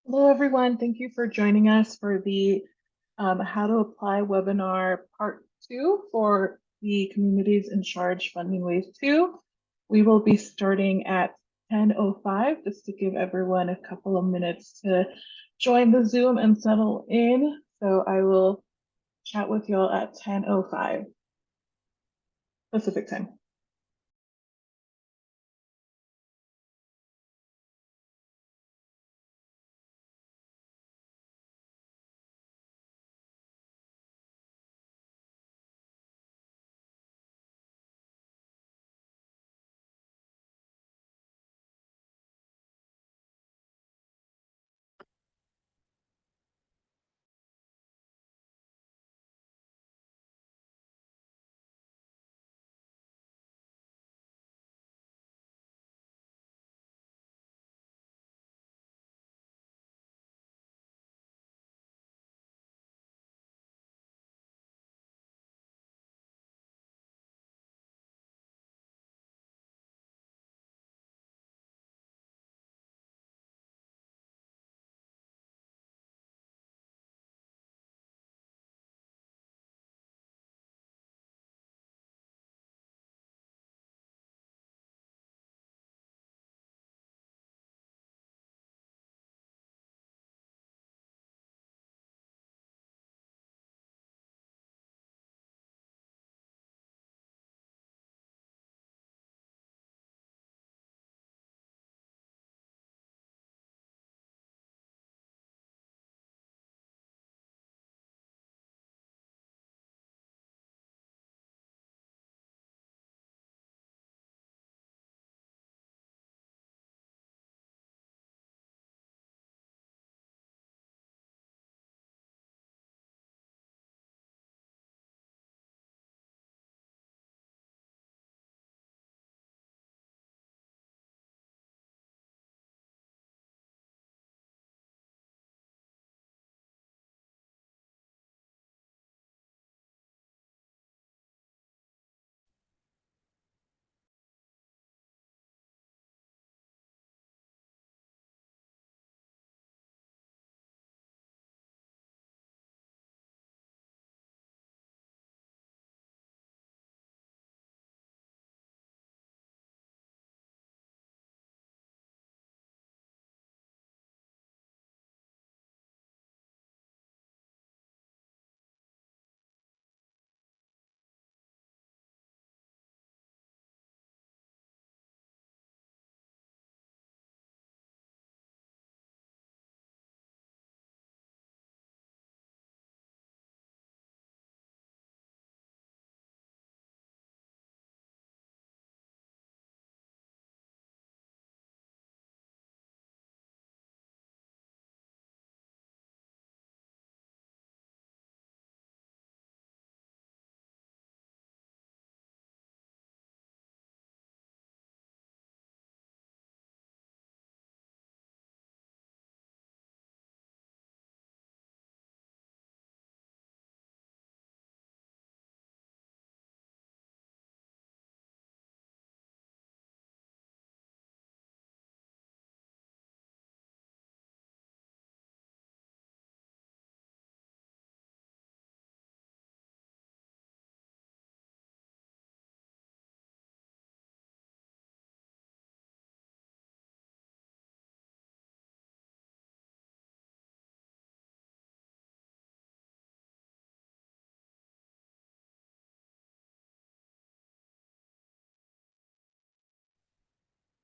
Hello, everyone. Thank you for joining us for the How to Apply webinar part 2 for the Communities in Charge Funding Wave 2. We will be starting at 10:05 just to give everyone a couple of minutes to join the Zoom and settle in. So I will chat with y'all at 10:05 Pacific time.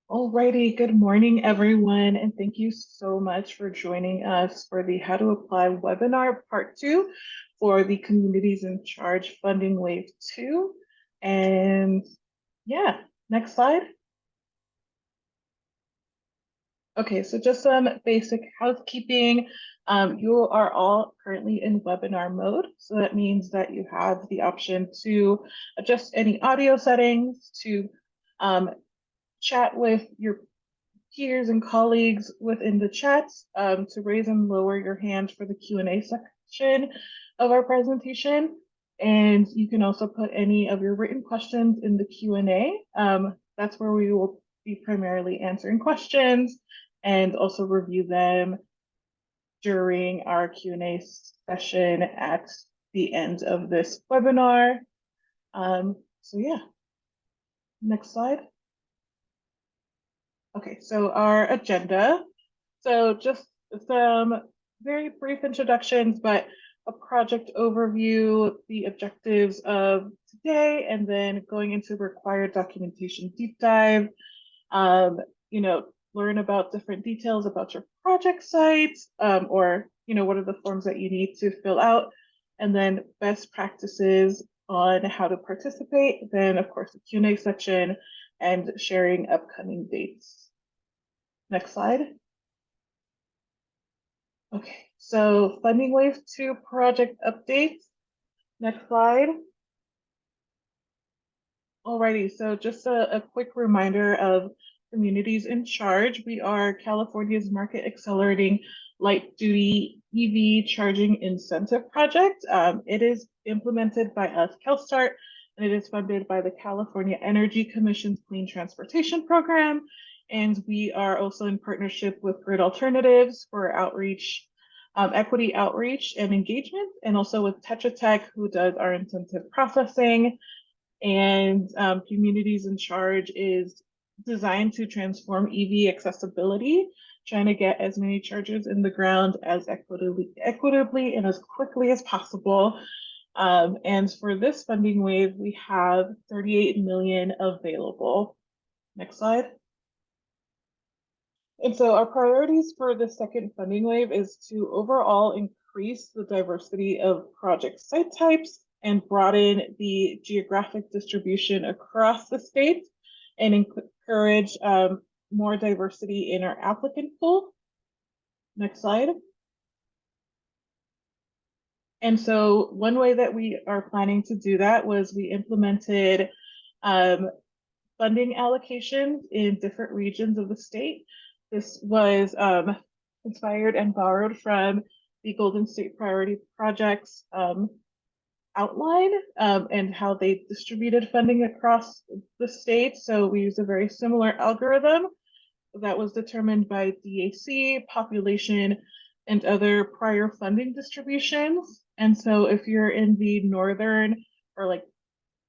Alrighty, good morning, everyone, and thank you so much for joining us for the How to Apply webinar part 2 for the Communities in Charge Funding Wave 2. And yeah, next slide. Okay, so just some basic housekeeping. You are all currently in webinar mode, so that means that you have the option to adjust any audio settings, to chat with your peers and colleagues within the chats, to raise and lower your hand for the Q&A section of our presentation. And you can also put any of your written questions in the Q&A. That's where we will be primarily answering questions and also review them during our Q&A session at the end of this webinar. So yeah, next slide. Okay, so our agenda. So just some very brief introductions, but a project overview, the objectives of today, and then going into required documentation deep dive. Learn about different details about your project sites, or what are the forms that you need to fill out, and then best practices on how to participate. Then, of course, the Q&A section and sharing upcoming dates. Next slide. Okay, so Funding Wave 2 project updates. Next slide. Alrighty, so just a quick reminder of communities in charge. We are California's Market Accelerating Light Duty EV Charging Incentive Project. It is implemented by us, CalSTART, and it is funded by the California Energy Commission's Clean Transportation Program. And we are also in partnership with Grid Alternatives for outreach, equity outreach and engagement, and also with Tetra Tech, who does our incentive processing. And Communities in Charge is designed to transform EV accessibility, trying to get as many chargers in the ground as equitably and as quickly as possible. And for this funding wave, we have 38 million available. Next slide. And so our priorities for the second funding wave is to overall increase the diversity of project site types and broaden the geographic distribution across the state and encourage more diversity in our applicant pool. Next slide. And so one way that we are planning to do that was we implemented funding allocations in different regions of the state. This was inspired and borrowed from the Golden State Priority Project's outline and how they distributed funding across the state. So we use a very similar algorithm that was determined by DAC, population, and other prior funding distributions. And so if you're in the northern or like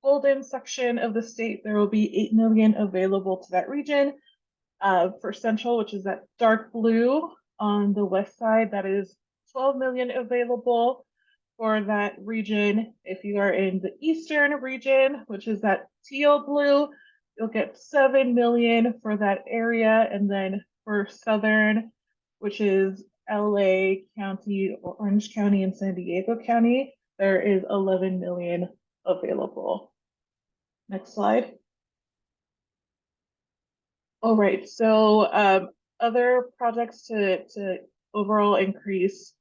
golden section of the state, there will be 8 million available to that region. For central, which is that dark blue on the west side, that is 12 million available for that region. If you are in the eastern region, which is that teal blue, you'll get 7 million for that area. And then for southern, which is LA County, Orange County, and San Diego County, there is 11 million available. Next slide. All right, so other projects to overall increase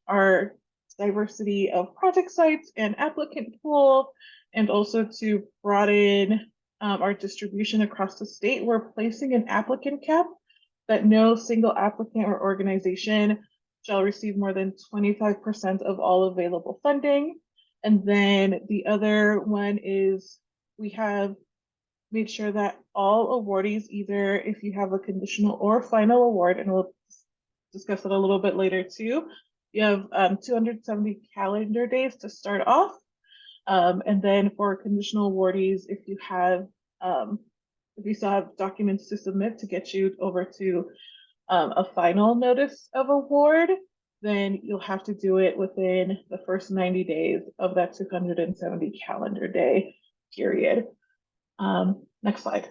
our diversity of project sites and applicant pool, and also to broaden our distribution across the state, we're placing an applicant cap that no single applicant or organization shall receive more than 25% of all available funding. And then the other one is we have made sure that all awardees, either if you have a conditional or final award, and we'll discuss it a little bit later too, you have 270 calendar days to start off. And then for conditional awardees, if you have, if you still have documents to submit to get you over to a final notice of award, then you'll have to do it within the first 90 days of that 270 calendar day period. Next slide.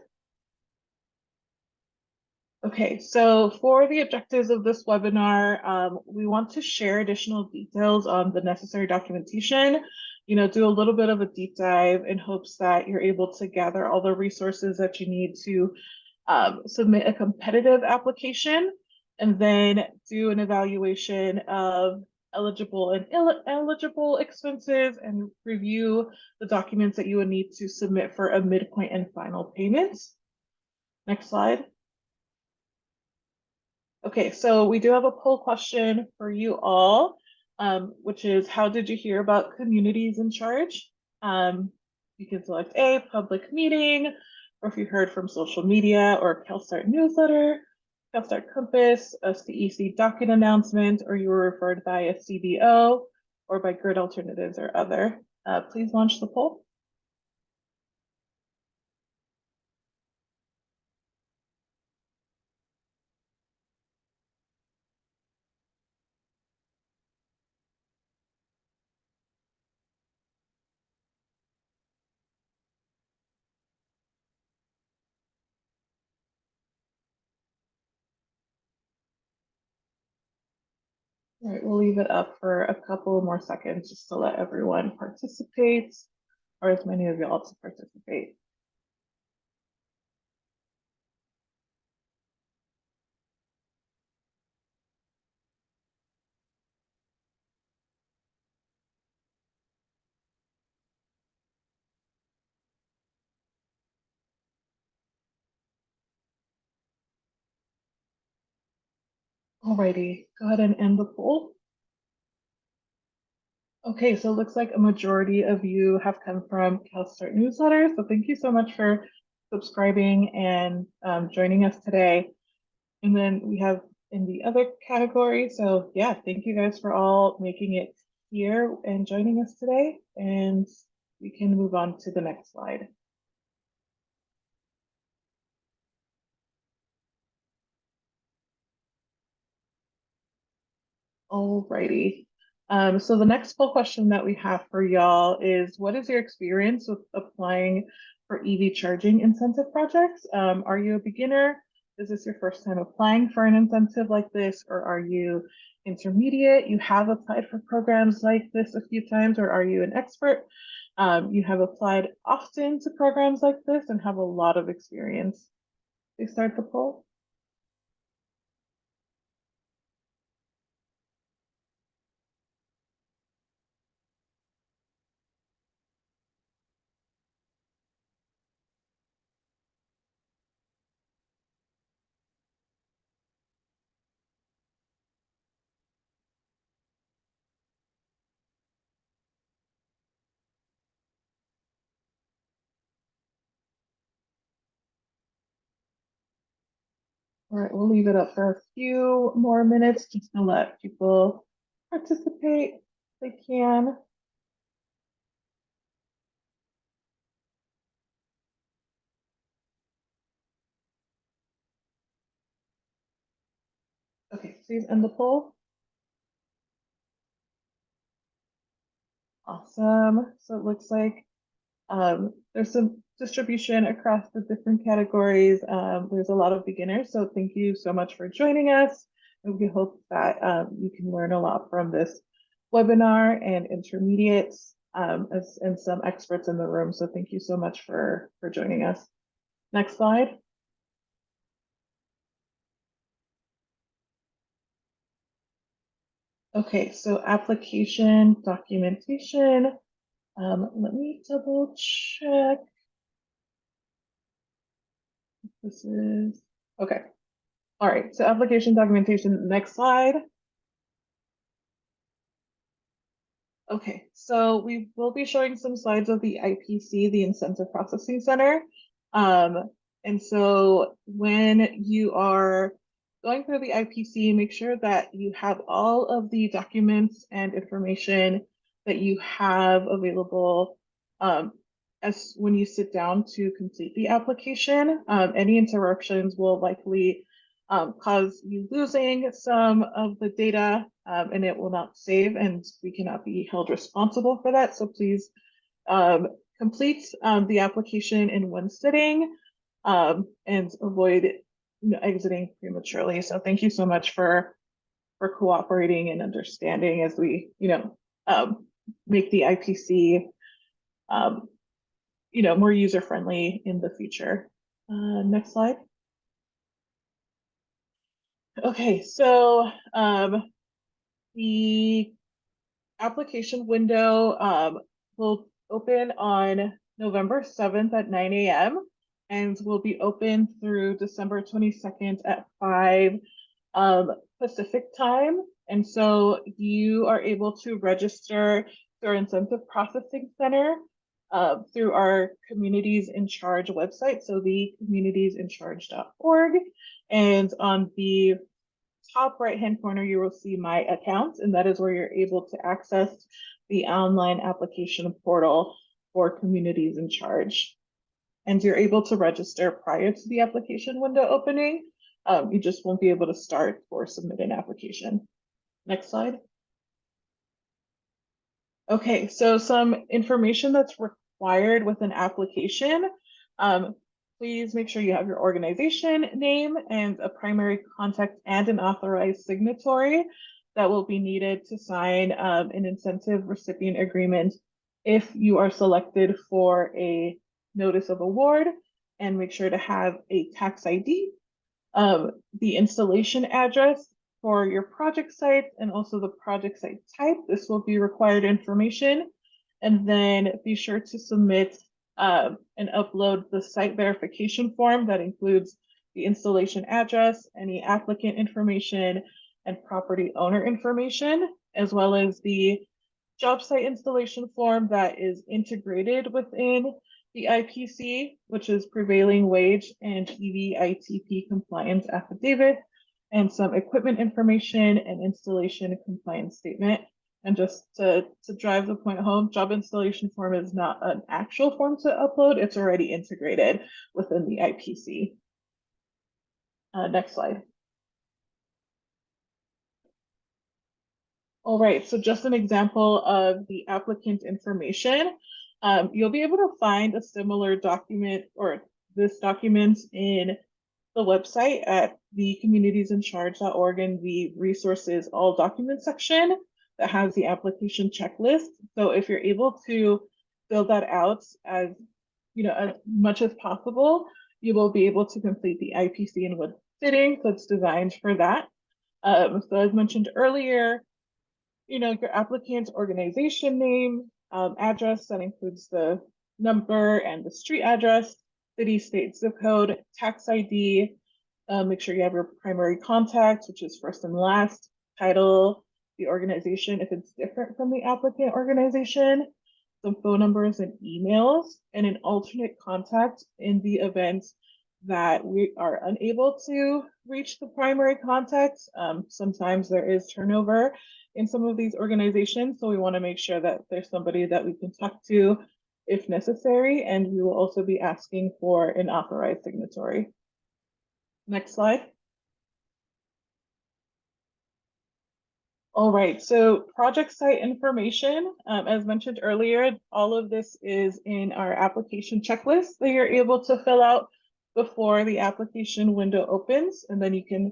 Okay, so for the objectives of this webinar, we want to share additional details on the necessary documentation, do a little bit of a deep dive in hopes that you're able to gather all the resources that you need to submit a competitive application, and then do an evaluation of eligible and ineligible expenses and review the documents that you would need to submit for a midpoint and final payments. Next slide. Okay, so we do have a poll question for you all, which is, how did you hear about Communities in Charge? You can select A, public meeting, or if you heard from social media or CalSTART newsletter. CalSTAR Compass, a CEC docket announcement, or you were referred by a CDO or by Grid Alternatives or other. Please launch the poll. All right, we'll leave it up for a couple more seconds just to let everyone participate, or as many of y'all to participate. Alrighty, go ahead and end the poll. Okay, so it looks like a majority of you have come from CalSTART newsletter. So thank you so much for subscribing and joining us today. And then we have in the other category. So yeah, thank you guys for all making it here and joining us today. And we can move on to the next slide. Alrighty. So the next poll question that we have for y'all is, what is your experience with applying for EV charging incentive projects? Are you a beginner? Is this your first time applying for an incentive like this, or are you intermediate? You have applied for programs like this a few times, or are you an expert? You have applied often to programs like this and have a lot of experience. Please start the poll. All right, we'll leave it up for a few more minutes just to let people participate if they can. Okay, please end the poll. Awesome. So it looks like there's some distribution across the different categories. There's a lot of beginners, so thank you so much for joining us. And we hope that you can learn a lot from this webinar, and intermediates and some experts in the room. So thank you so much for joining us. Next slide. Okay, so application documentation. Let me double check. This is, okay. All right, so application documentation, next slide. Okay, so we will be showing some slides of the IPC, the Incentive Processing Center. And so when you are going through the IPC, make sure that you have all of the documents and information that you have available as when you sit down to complete the application. Any interruptions will likely cause you losing some of the data, and it will not save, and we cannot be held responsible for that. So please complete the application in one sitting and avoid exiting prematurely. So thank you so much for cooperating and understanding as we make the IPC more user friendly in the future. Next slide. Okay, so the application window will open on November 7th at 9 a.m. and will be open through December 22nd at 5 Pacific time. And so you are able to register through our Incentive Processing Center through our Communities in Charge website, so the communitiesinCharge.org. And on the top right-hand corner, you will see My Account, and that is where you're able to access the online application portal for Communities in Charge. And you're able to register prior to the application window opening. You just won't be able to start or submit an application. Next slide. Okay, so some information that's required with an application. Please make sure you have your organization name and a primary contact and an authorized signatory that will be needed to sign an incentive recipient agreement if you are selected for a notice of award, and make sure to have a tax ID, the installation address for your project site, and also the project site type. This will be required information. And then be sure to submit and upload the site verification form that includes the installation address, any applicant information, and property owner information, as well as the job site installation form that is integrated within the IPC, which is prevailing wage and EVITP compliance affidavit, and some equipment information and installation compliance statement. And just to drive the point home, job installation form is not an actual form to upload. It's already integrated within the IPC. Next slide. All right, so just an example of the applicant information. You'll be able to find a similar document or this document in the website at the communitiesinCharge.org in the resources all documents section that has the application checklist. So if you're able to fill that out as as much as possible, you will be able to complete the IPC in one sitting. So it's designed for that. So as mentioned earlier, your applicant's organization name, address that includes the number and the street address, city, state, zip code, tax ID. Make sure you have your primary contact, which is first and last, title, the organization if it's different from the applicant organization, some phone numbers and emails, and an alternate contact in the event that we are unable to reach the primary contact. Sometimes there is turnover in some of these organizations, so we want to make sure that there's somebody that we can talk to if necessary, and we will also be asking for an authorized signatory. Next slide. All right, so project site information, as mentioned earlier, all of this is in our application checklist that you're able to fill out before the application window opens, and then you can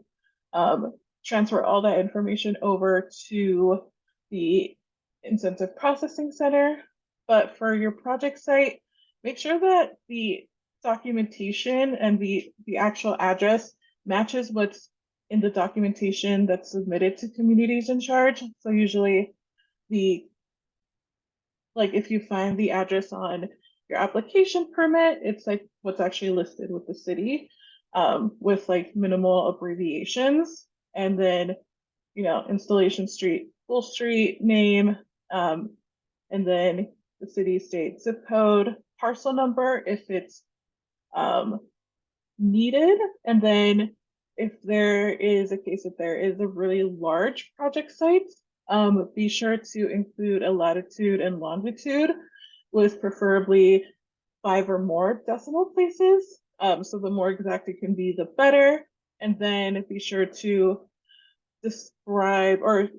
transfer all that information over to the Incentive Processing Center. But for your project site, make sure that the documentation and the actual address matches what's in the documentation that's submitted to Communities in Charge. So usually if you find the address on your application permit, it's like what's actually listed with the city, with like minimal abbreviations. And then, installation street, full street name, and then the city, state, zip code, parcel number if it's needed. And then if there is a case that there is a really large project site, be sure to include a latitude and longitude with preferably 5 or more decimal places. So the more exact it can be, the better. And then be sure to describe or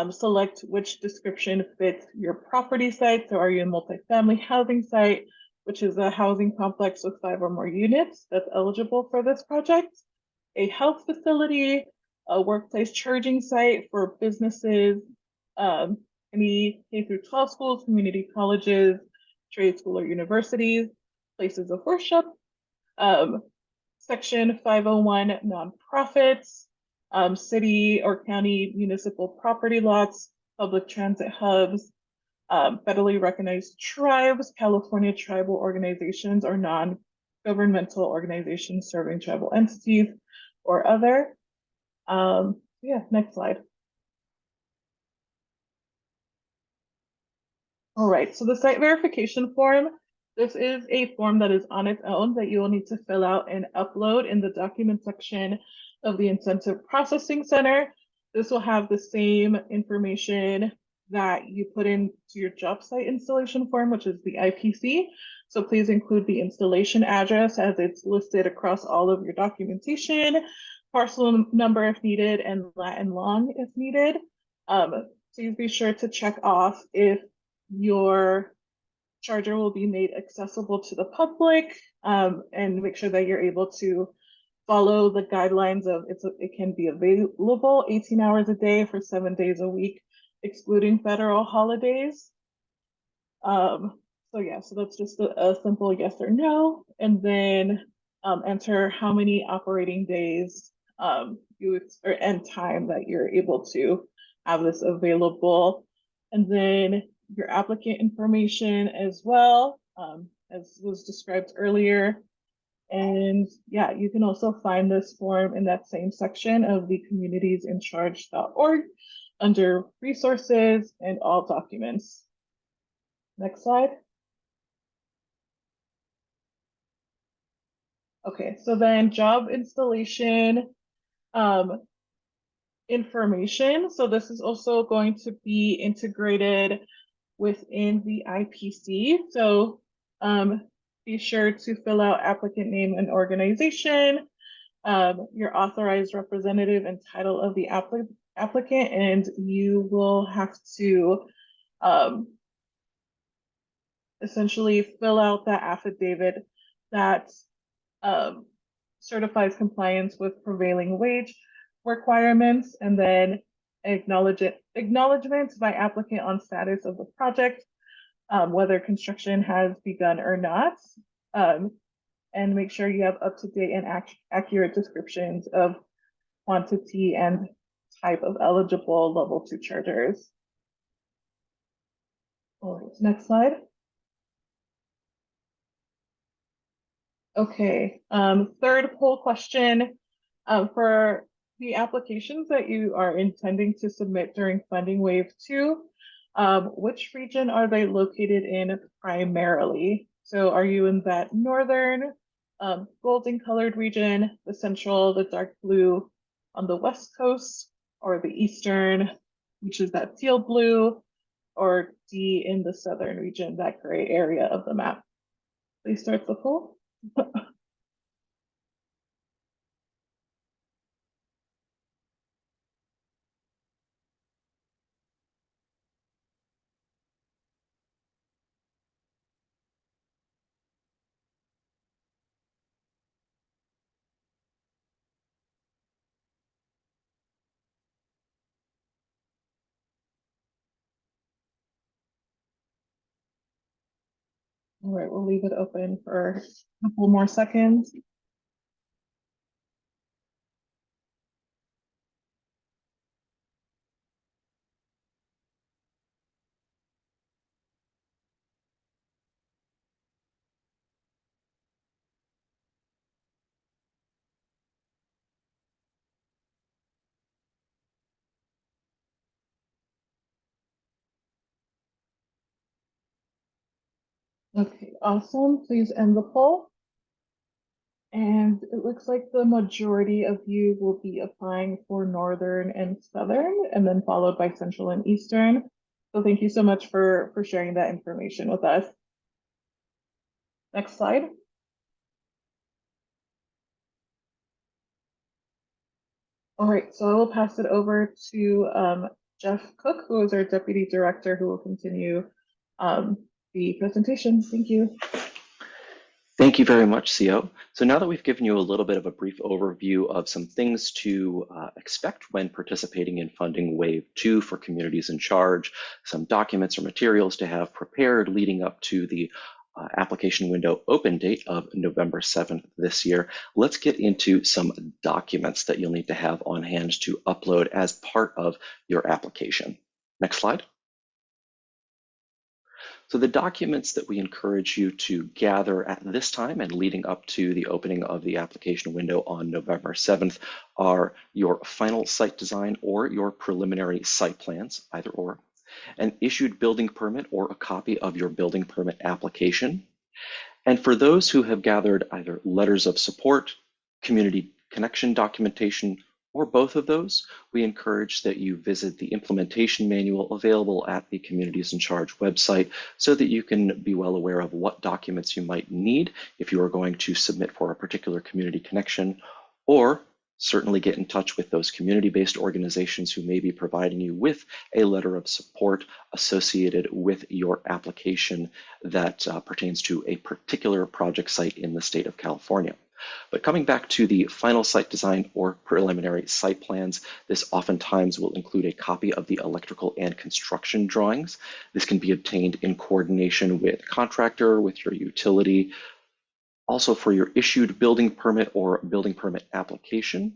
select which description fits your property site. So are you a multifamily housing site, which is a housing complex with 5 or more units that's eligible for this project, a health facility, a workplace charging site for businesses, any K through 12 schools, community colleges, trade school or universities, places of worship, Section 501 nonprofits, city or county municipal property lots, public transit hubs, federally recognized tribes, California tribal organizations or non-governmental organizations serving tribal entities or other. Yeah, next slide. All right, so the site verification form This is a form that is on its own that you will need to fill out and upload in the document section of the Incentive Processing Center. This will have the same information that you put into your job site installation form, which is the IPC. So please include the installation address as it's listed across all of your documentation, parcel number if needed, and lat and long if needed. Please be sure to check off if your charger will be made accessible to the public, and make sure that you're able to follow the guidelines of it can be available 18 hours a day for 7 days a week, excluding federal holidays. So yeah, so that's just a simple yes or no, and then enter how many operating days and time that you're able to have this available, and then your applicant information as well, as was described earlier. And yeah, you can also find this form in that same section of the communitiesinCharge.org under resources and all documents. Next slide. Okay, so then job installation information. So this is also going to be integrated within the IPC. So be sure to fill out applicant name and organization, your authorized representative and title of the applicant, and you will have to essentially fill out that affidavit that certifies compliance with prevailing wage requirements, and then acknowledgement by applicant on status of the project, whether construction has begun or not, and make sure you have up-to-date and accurate descriptions of quantity and type of eligible level 2 chargers. All right, next slide. Okay, third poll question. For the applications that you are intending to submit during funding wave 2, which region are they located in primarily? So are you in that northern, golden colored region, the central, the dark blue on the west coast, or the eastern, which is that teal blue, or D in the southern region, that gray area of the map? Please start the poll. All right, we'll leave it open for a couple more seconds. Okay, awesome. Please end the poll. And it looks like the majority of you will be applying for Northern and Southern, and then followed by Central and Eastern. So thank you so much for sharing that information with us. Next slide. All right, so I will pass it over to Jeff Cook, who is our Deputy Director, who will continue the presentation. Thank you. Thank you very much, CO. So now that we've given you a little bit of a brief overview of some things to expect when participating in funding wave 2 for communities in charge, some documents or materials to have prepared leading up to the application window open date of November 7th this year, let's get into some documents that you'll need to have on hand to upload as part of your application. Next slide. So the documents that we encourage you to gather at this time and leading up to the opening of the application window on November 7th are your final site design or your preliminary site plans, either or, an issued building permit or a copy of your building permit application, And for those who have gathered either letters of support, community connection documentation, or both of those, we encourage that you visit the implementation manual available at the Communities in Charge website so that you can be well aware of what documents you might need if you are going to submit for a particular community connection, or certainly get in touch with those community-based organizations who may be providing you with a letter of support associated with your application that pertains to a particular project site in the state of California. But coming back to the final site design or preliminary site plans, this oftentimes will include a copy of the electrical and construction drawings. This can be obtained in coordination with contractor, with your utility. Also, for your issued building permit or building permit application,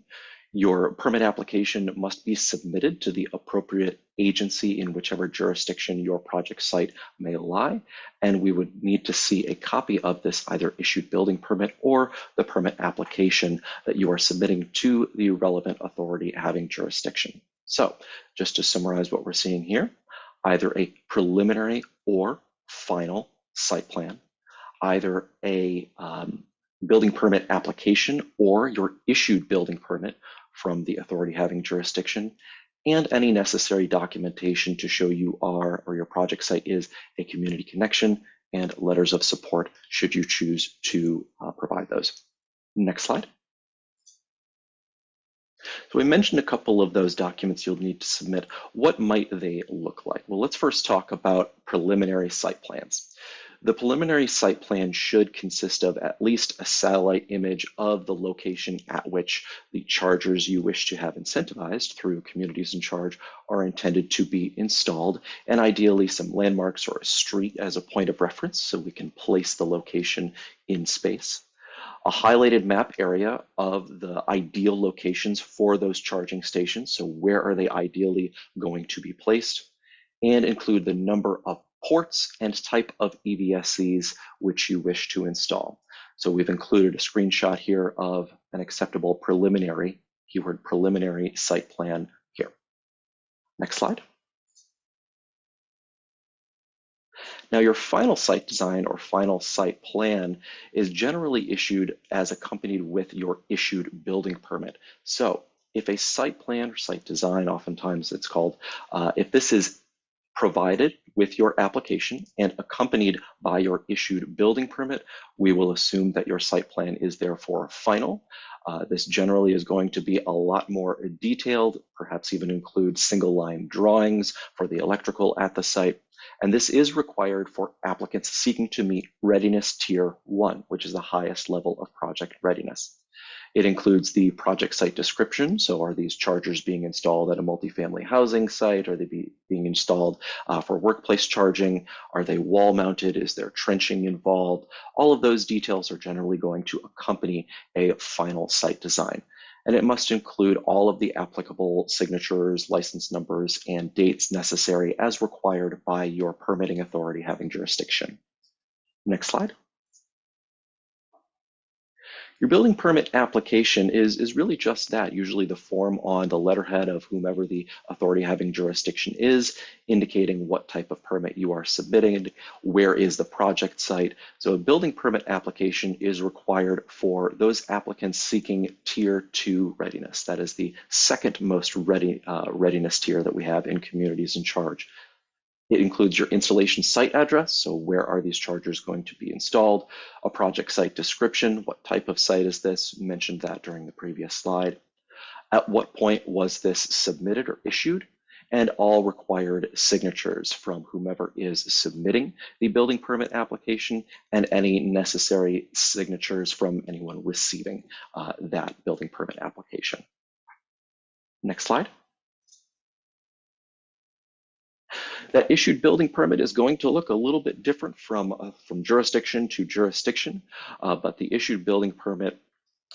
your permit application must be submitted to the appropriate agency in whichever jurisdiction your project site may lie, and we would need to see a copy of this either issued building permit or the permit application that you are submitting to the relevant authority having jurisdiction. So just to summarize what we're seeing here, either a preliminary or final site plan, either a building permit application or your issued building permit from the authority having jurisdiction, and any necessary documentation to show you are or your project site is a community connection, and letters of support should you choose to provide those. Next slide. So we mentioned a couple of those documents you'll need to submit. What might they look like? Well, let's first talk about preliminary site plans. The preliminary site plan should consist of at least a satellite image of the location at which the chargers you wish to have incentivized through Communities in Charge are intended to be installed, and ideally some landmarks or a street as a point of reference so we can place the location in space. A highlighted map area of the ideal locations for those charging stations, so where are they ideally going to be placed, and include the number of ports and type of EVSEs which you wish to install. So we've included a screenshot here of an acceptable preliminary, keyword preliminary site plan here. Next slide. Now your final site design or final site plan is generally issued as accompanied with your issued building permit. So if a site plan or site design, oftentimes it's called, if this is provided with your application and accompanied by your issued building permit, we will assume that your site plan is therefore final. This generally is going to be a lot more detailed, perhaps even include single line drawings for the electrical at the site. And this is required for applicants seeking to meet Readiness Tier 1, which is the highest level of project readiness. It includes the project site description. So are these chargers being installed at a multifamily housing site? Are they being installed for workplace charging? Are they wall mounted? Is there trenching involved? All of those details are generally going to accompany a final site design. And it must include all of the applicable signatures, license numbers, and dates necessary as required by your permitting authority having jurisdiction. Next slide. Your building permit application is really just that, usually the form on the letterhead of whomever the authority having jurisdiction is, indicating what type of permit you are submitting, where is the project site. So a building permit application is required for those applicants seeking Tier 2 readiness. That is the second most readiness tier that we have in Communities in Charge. It includes your installation site address, so where are these chargers going to be installed, a project site description, what type of site is this, mentioned that during the previous slide, at what point was this submitted or issued, and all required signatures from whomever is submitting the building permit application and any necessary signatures from anyone receiving that building permit application. Next slide. That issued building permit is going to look a little bit different from jurisdiction to jurisdiction, but the issued building permit,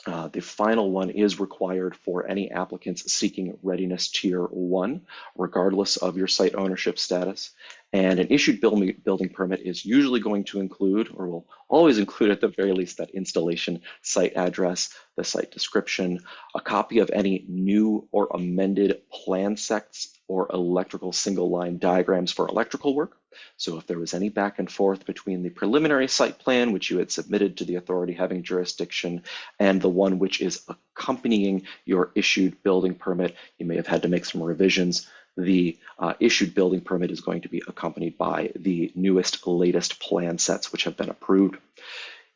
the final one, is required for any applicants seeking Readiness Tier 1, regardless of your site ownership status. And an issued building permit is usually going to include, or will always include at the very least, that installation site address, the site description, a copy of any new or amended plan sets or electrical single line diagrams for electrical work. So if there was any back and forth between the preliminary site plan, which you had submitted to the authority having jurisdiction, and the one which is accompanying your issued building permit, you may have had to make some revisions. The issued building permit is going to be accompanied by the newest, latest plan sets which have been approved.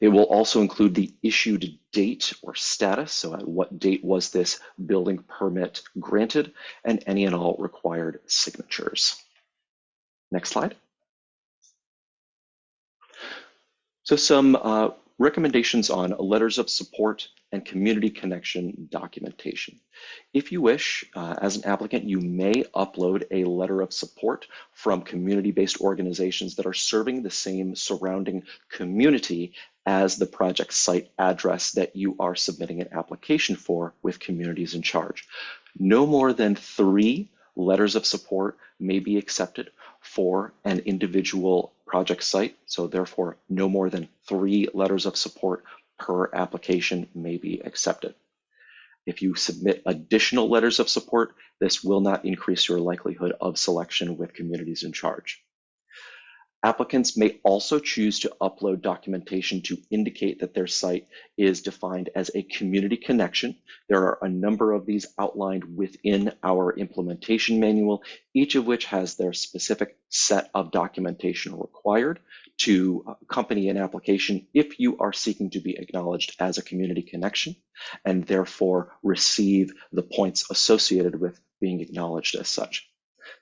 It will also include the issued date or status, so at what date was this building permit granted, and any and all required signatures. Next slide. So some recommendations on letters of support and community connection documentation. If you wish, as an applicant, you may upload a letter of support from community-based organizations that are serving the same surrounding community as the project site address that you are submitting an application for with Communities in Charge. No more than 3 letters of support may be accepted for an individual project site. So therefore, no more than 3 letters of support per application may be accepted. If you submit additional letters of support, this will not increase your likelihood of selection with Communities in Charge. Applicants may also choose to upload documentation to indicate that their site is defined as a community connection. There are a number of these outlined within our implementation manual, each of which has their specific set of documentation required to accompany an application if you are seeking to be acknowledged as a community connection and therefore receive the points associated with being acknowledged as such.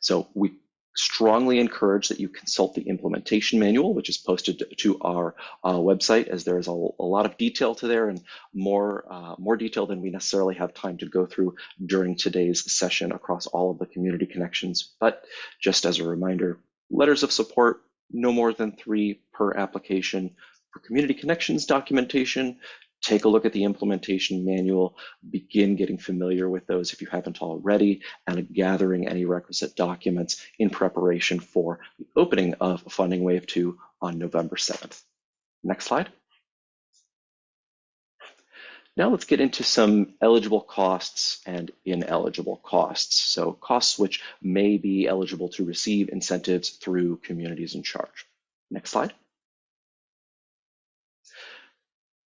So we strongly encourage that you consult the implementation manual, which is posted to our website, as there is a lot of detail to there and more detail than we necessarily have time to go through during today's session across all of the community connections. But just as a reminder, letters of support, no more than 3 per application. For community connections documentation, take a look at the implementation manual, begin getting familiar with those if you haven't already, and gathering any requisite documents in preparation for the opening of Funding Wave 2 on November 7th. Next slide. Now let's get into some eligible costs and ineligible costs. So costs which may be eligible to receive incentives through Communities in Charge. Next slide.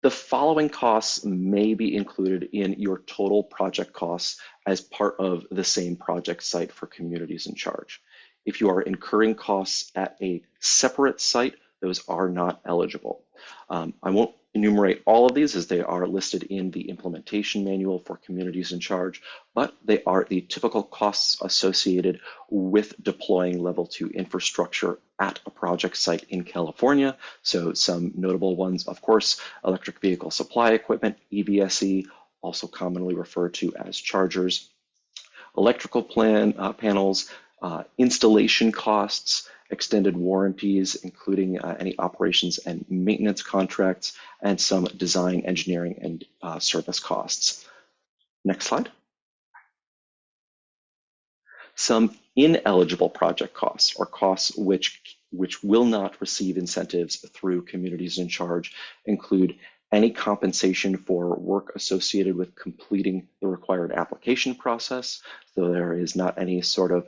The following costs may be included in your total project costs as part of the same project site for Communities in Charge. If you are incurring costs at a separate site, those are not eligible. I won't enumerate all of these as they are listed in the implementation manual for Communities in Charge, but they are the typical costs associated with deploying level 2 infrastructure at a project site in California. So some notable ones, of course, electric vehicle supply equipment, EVSE, also commonly referred to as chargers, electrical panels, installation costs, extended warranties, including any operations and maintenance contracts, and some design, engineering, and service costs. Next slide. Some ineligible project costs, or costs which will not receive incentives through Communities in Charge, include any compensation for work associated with completing the required application process. So there is not any sort of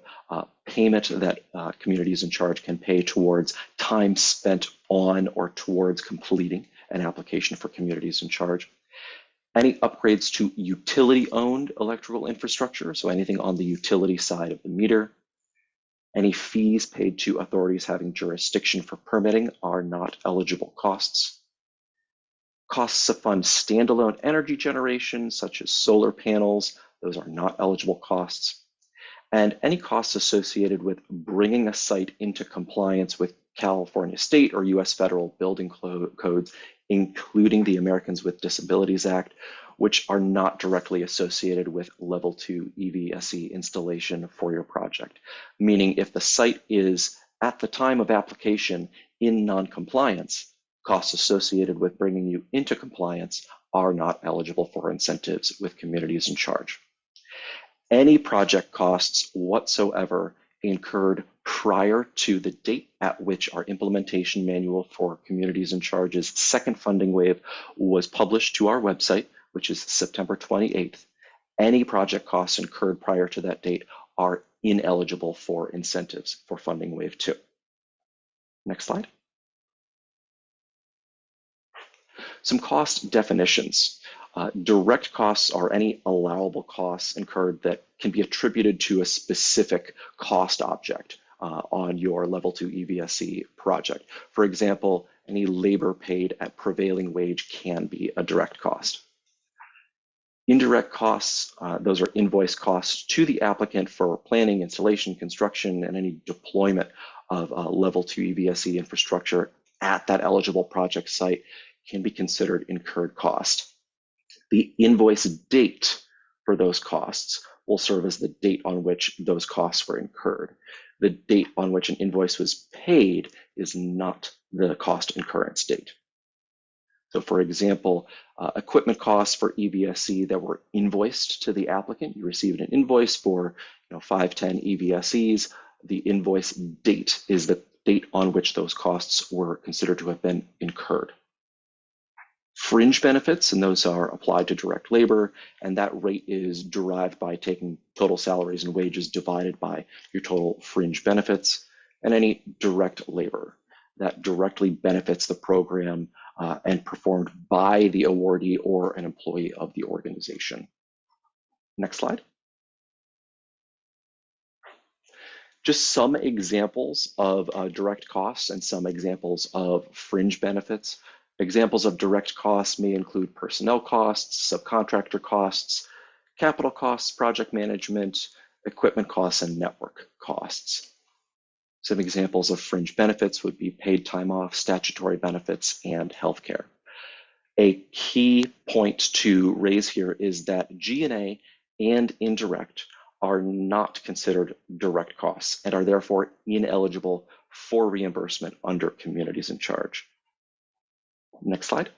payment that Communities in Charge can pay towards time spent on or towards completing an application for Communities in Charge. Any upgrades to utility-owned electrical infrastructure, so anything on the utility side of the meter. Any fees paid to authorities having jurisdiction for permitting are not eligible costs. Costs to fund standalone energy generation, such as solar panels, those are not eligible costs. And any costs associated with bringing a site into compliance with California state or US federal building codes, including the Americans with Disabilities Act, which are not directly associated with level 2 EVSE installation for your project. Meaning if the site is at the time of application in non-compliance, costs associated with bringing you into compliance are not eligible for incentives with Communities in Charge. Any project costs whatsoever incurred prior to the date at which our implementation manual for Communities in Charge's second funding wave was published to our website, which is September 28th, any project costs incurred prior to that date are ineligible for incentives for funding wave 2. Next slide. Some cost definitions. Direct costs are any allowable costs incurred that can be attributed to a specific cost object on your level 2 EVSE project. For example, any labor paid at prevailing wage can be a direct cost. Indirect costs, those are invoice costs to the applicant for planning, installation, construction, and any deployment of level 2 EVSE infrastructure at that eligible project site can be considered incurred cost. The invoice date for those costs will serve as the date on which those costs were incurred. The date on which an invoice was paid is not the cost incurrence date. So for example, equipment costs for EVSE that were invoiced to the applicant, you received an invoice for 510 EVSEs. The invoice date is the date on which those costs were considered to have been incurred. Fringe benefits, and those are applied to direct labor, and that rate is derived by taking total salaries and wages divided by your total fringe benefits. And any direct labor that directly benefits the program and performed by the awardee or an employee of the organization. Next slide. Just some examples of direct costs and some examples of fringe benefits. Examples of direct costs may include personnel costs, subcontractor costs, capital costs, project management, equipment costs, and network costs. Some examples of fringe benefits would be paid time off, statutory benefits, and healthcare. A key point to raise here is that G&A and indirect are not considered direct costs and are therefore ineligible for reimbursement under Communities in Charge. Next slide.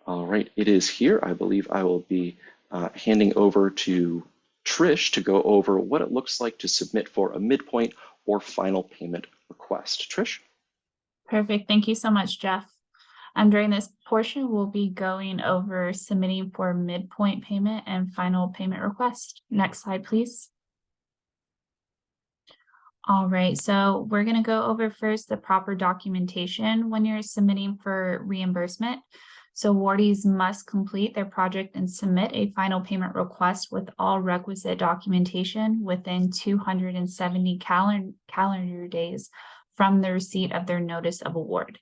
All right, it is here. I believe I will be handing over to Trish to go over what it looks like to submit for a midpoint or final payment request. Trish? Perfect. Thank you so much, Jeff. During this portion, we'll be going over submitting for midpoint payment and final payment request. Next slide, please. All right, so we're going to go over first the proper documentation when you're submitting for reimbursement. So awardees must complete their project and submit a final payment request with all requisite documentation within 270 calendar days from the receipt of their notice of award.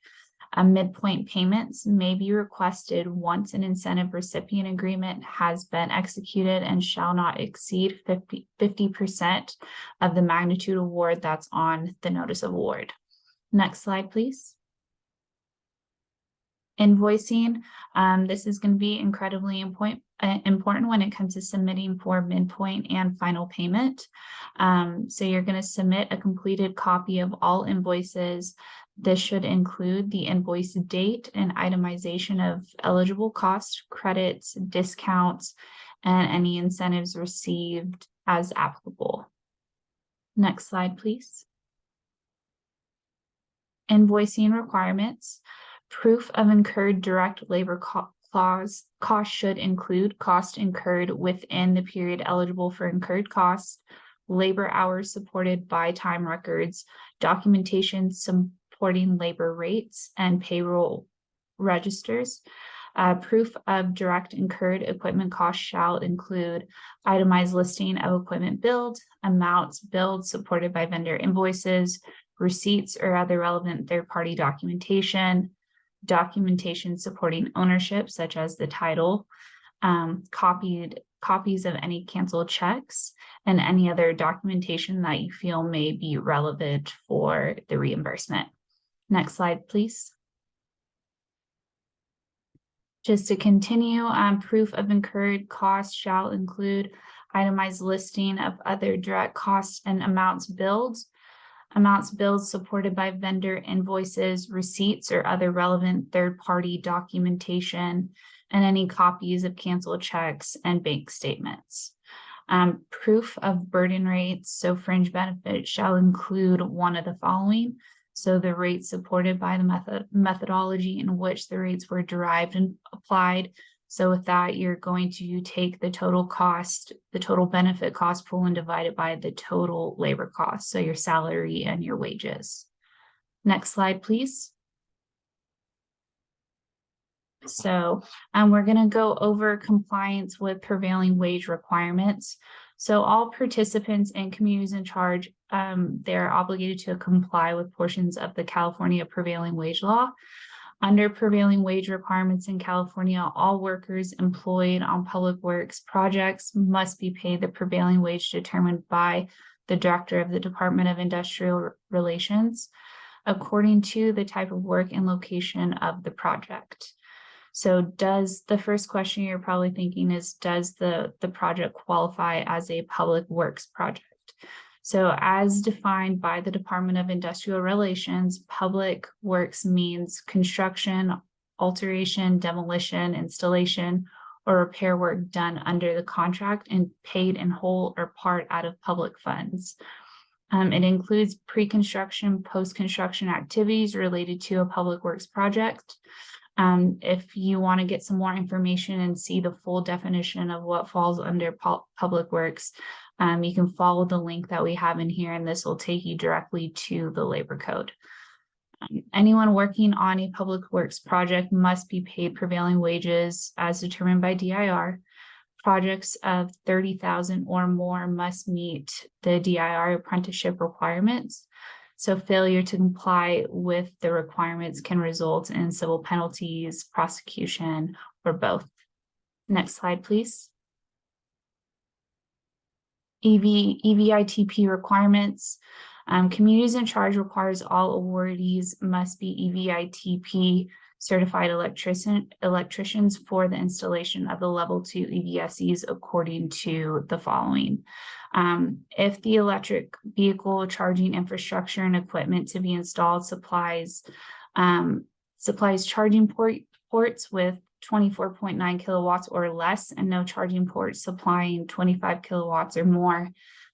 Midpoint payments may be requested once an incentive recipient agreement has been executed and shall not exceed 50% of the magnitude award that's on the notice of award. Next slide, please. Invoicing. This is going to be incredibly important when it comes to submitting for midpoint and final payment. So you're going to submit a completed copy of all invoices. This should include the invoice date and itemization of eligible costs, credits, discounts, and any incentives received as applicable. Next slide, please. Invoicing requirements. Proof of incurred direct labor cost should include cost incurred within the period eligible for incurred costs, labor hours supported by time records, documentation supporting labor rates and payroll registers. Proof of direct incurred equipment costs shall include itemized listing of equipment billed, amounts billed supported by vendor invoices, receipts or other relevant third-party documentation, documentation supporting ownership, such as the title, copies of any canceled checks, and any other documentation that you feel may be relevant for the reimbursement. Next slide, please. Just to continue, proof of incurred costs shall include itemized listing of other direct costs and amounts billed supported by vendor invoices, receipts, or other relevant third-party documentation, and any copies of canceled checks and bank statements. Proof of burden rates, so fringe benefits shall include one of the following. So the rates supported by the methodology in which the rates were derived and applied. So with that, you're going to take the total cost, the total benefit cost pool, and divide it by the total labor cost, so your salary and your wages. Next slide, please. So we're going to go over compliance with prevailing wage requirements. So all participants and communities in charge, they're obligated to comply with portions of the California prevailing wage law. Under prevailing wage requirements in California, all workers employed on public works projects must be paid the prevailing wage determined by the director of the Department of Industrial Relations, according to the type of work and location of the project. So does the first question you're probably thinking is, does the project qualify as a public works project? So as defined by the Department of Industrial Relations, public works means construction, alteration, demolition, installation, or repair work done under the contract and paid in whole or part out of public funds. It includes pre-construction, post-construction activities related to a public works project. If you want to get some more information and see the full definition of what falls under public works, you can follow the link that we have in here, and this will take you directly to the labor code. Anyone working on a public works project must be paid prevailing wages as determined by DIR. Projects of 30,000 or more must meet the DIR apprenticeship requirements. So failure to comply with the requirements can result in civil penalties, prosecution, or both. Next slide, please. EVITP requirements. Communities in charge requires all awardees must be EVITP certified electricians for the installation of the level 2 EVSEs according to the following. If the electric vehicle charging infrastructure and equipment to be installed supplies charging ports with 24.9 kilowatts or less, and no charging ports supplying 25 kilowatts or more,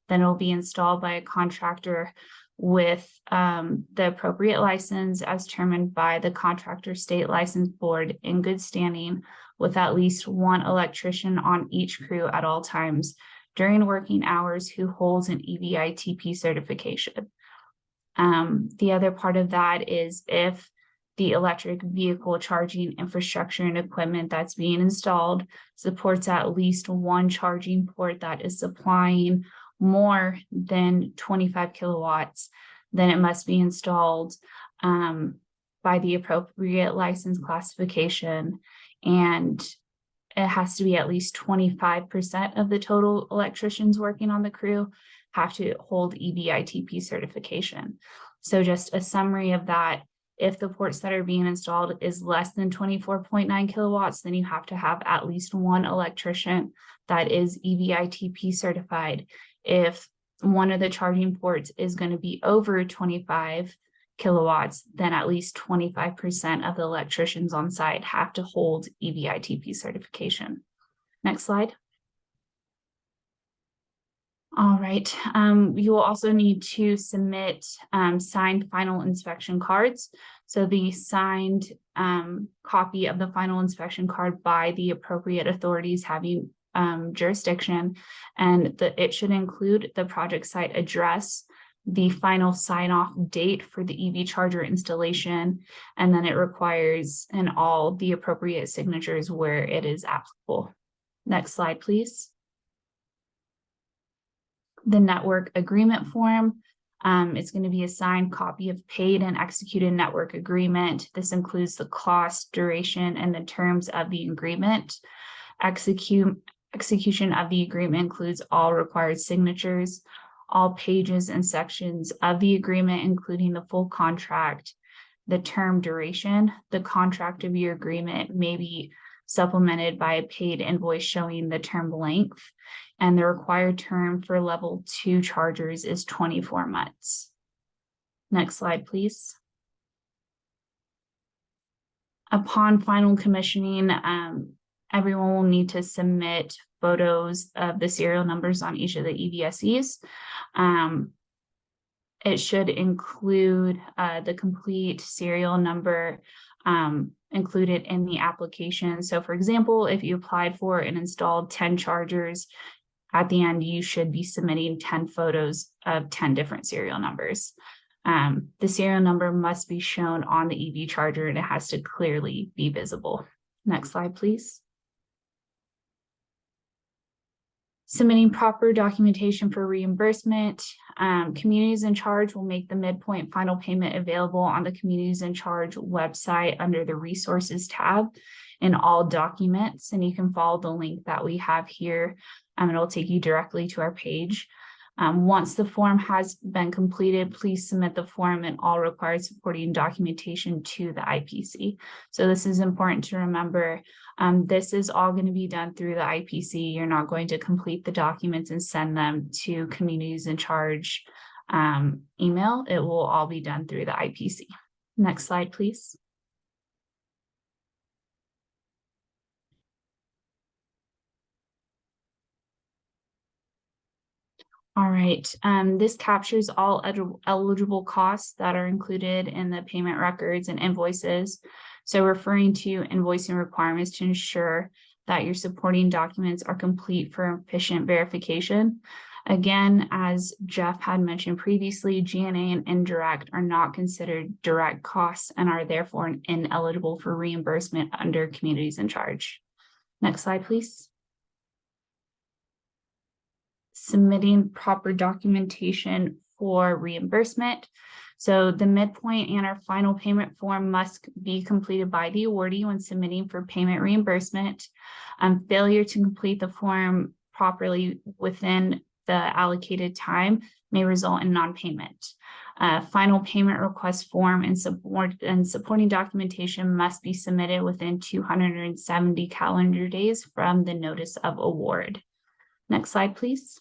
then it will be installed by a contractor with the appropriate license as determined by the contractor state license board in good standing, with at least one electrician on each crew at all times during working hours who holds an EVITP certification. The other part of that is if the electric vehicle charging infrastructure and equipment that's being installed supports at least one charging port that is supplying more than 25 kilowatts, then it must be installed by the appropriate license classification, and it has to be at least 25% of the total electricians working on the crew have to hold EVITP certification. So just a summary of that: if the ports that are being installed is less than 24.9 kilowatts, then you have to have at least one electrician that is EVITP certified. If one of the charging ports is going to be over 25 kilowatts, then at least 25% of the electricians on site have to hold EVITP certification. Next slide. All right, you will also need to submit signed final inspection cards. So the signed copy of the final inspection card by the appropriate authorities having jurisdiction, and it should include the project site address, the final sign-off date for the EV charger installation, and then it requires all the appropriate signatures where it is applicable. Next slide, please. The network agreement form. It's going to be a signed copy of paid and executed network agreement. This includes the cost, duration, and the terms of the agreement. Execution of the agreement includes all required signatures, all pages and sections of the agreement, including the full contract, the term duration. The contract of your agreement may be supplemented by a paid invoice showing the term length, and the required term for level 2 chargers is 24 months. Next slide, please. Upon final commissioning, everyone will need to submit photos of the serial numbers on each of the EVSEs. It should include the complete serial number included in the application. So for example, if you applied for and installed 10 chargers, at the end, you should be submitting 10 photos of 10 different serial numbers. The serial number must be shown on the EV charger and it has to clearly be visible. Next slide, please. Submitting proper documentation for reimbursement. Communities in charge will make the midpoint final payment available on the Communities in Charge website under the Resources tab in all documents. And you can follow the link that we have here. It'll take you directly to our page. Once the form has been completed, please submit the form and all required supporting documentation to the IPC. So this is important to remember. This is all going to be done through the IPC. You're not going to complete the documents and send them to Communities in Charge email. It will all be done through the IPC. Next slide, please. All right, this captures all eligible costs that are included in the payment records and invoices. So referring to invoicing requirements to ensure that your supporting documents are complete for efficient verification. Again, as Jeff had mentioned previously, G&A and indirect are not considered direct costs and are therefore ineligible for reimbursement under Communities in Charge. Next slide, please. Submitting proper documentation for reimbursement. So the midpoint and our final payment form must be completed by the awardee when submitting for payment reimbursement. Failure to complete the form properly within the allocated time may result in non-payment. Final payment request form and supporting documentation must be submitted within 270 calendar days from the notice of award. Next slide, please.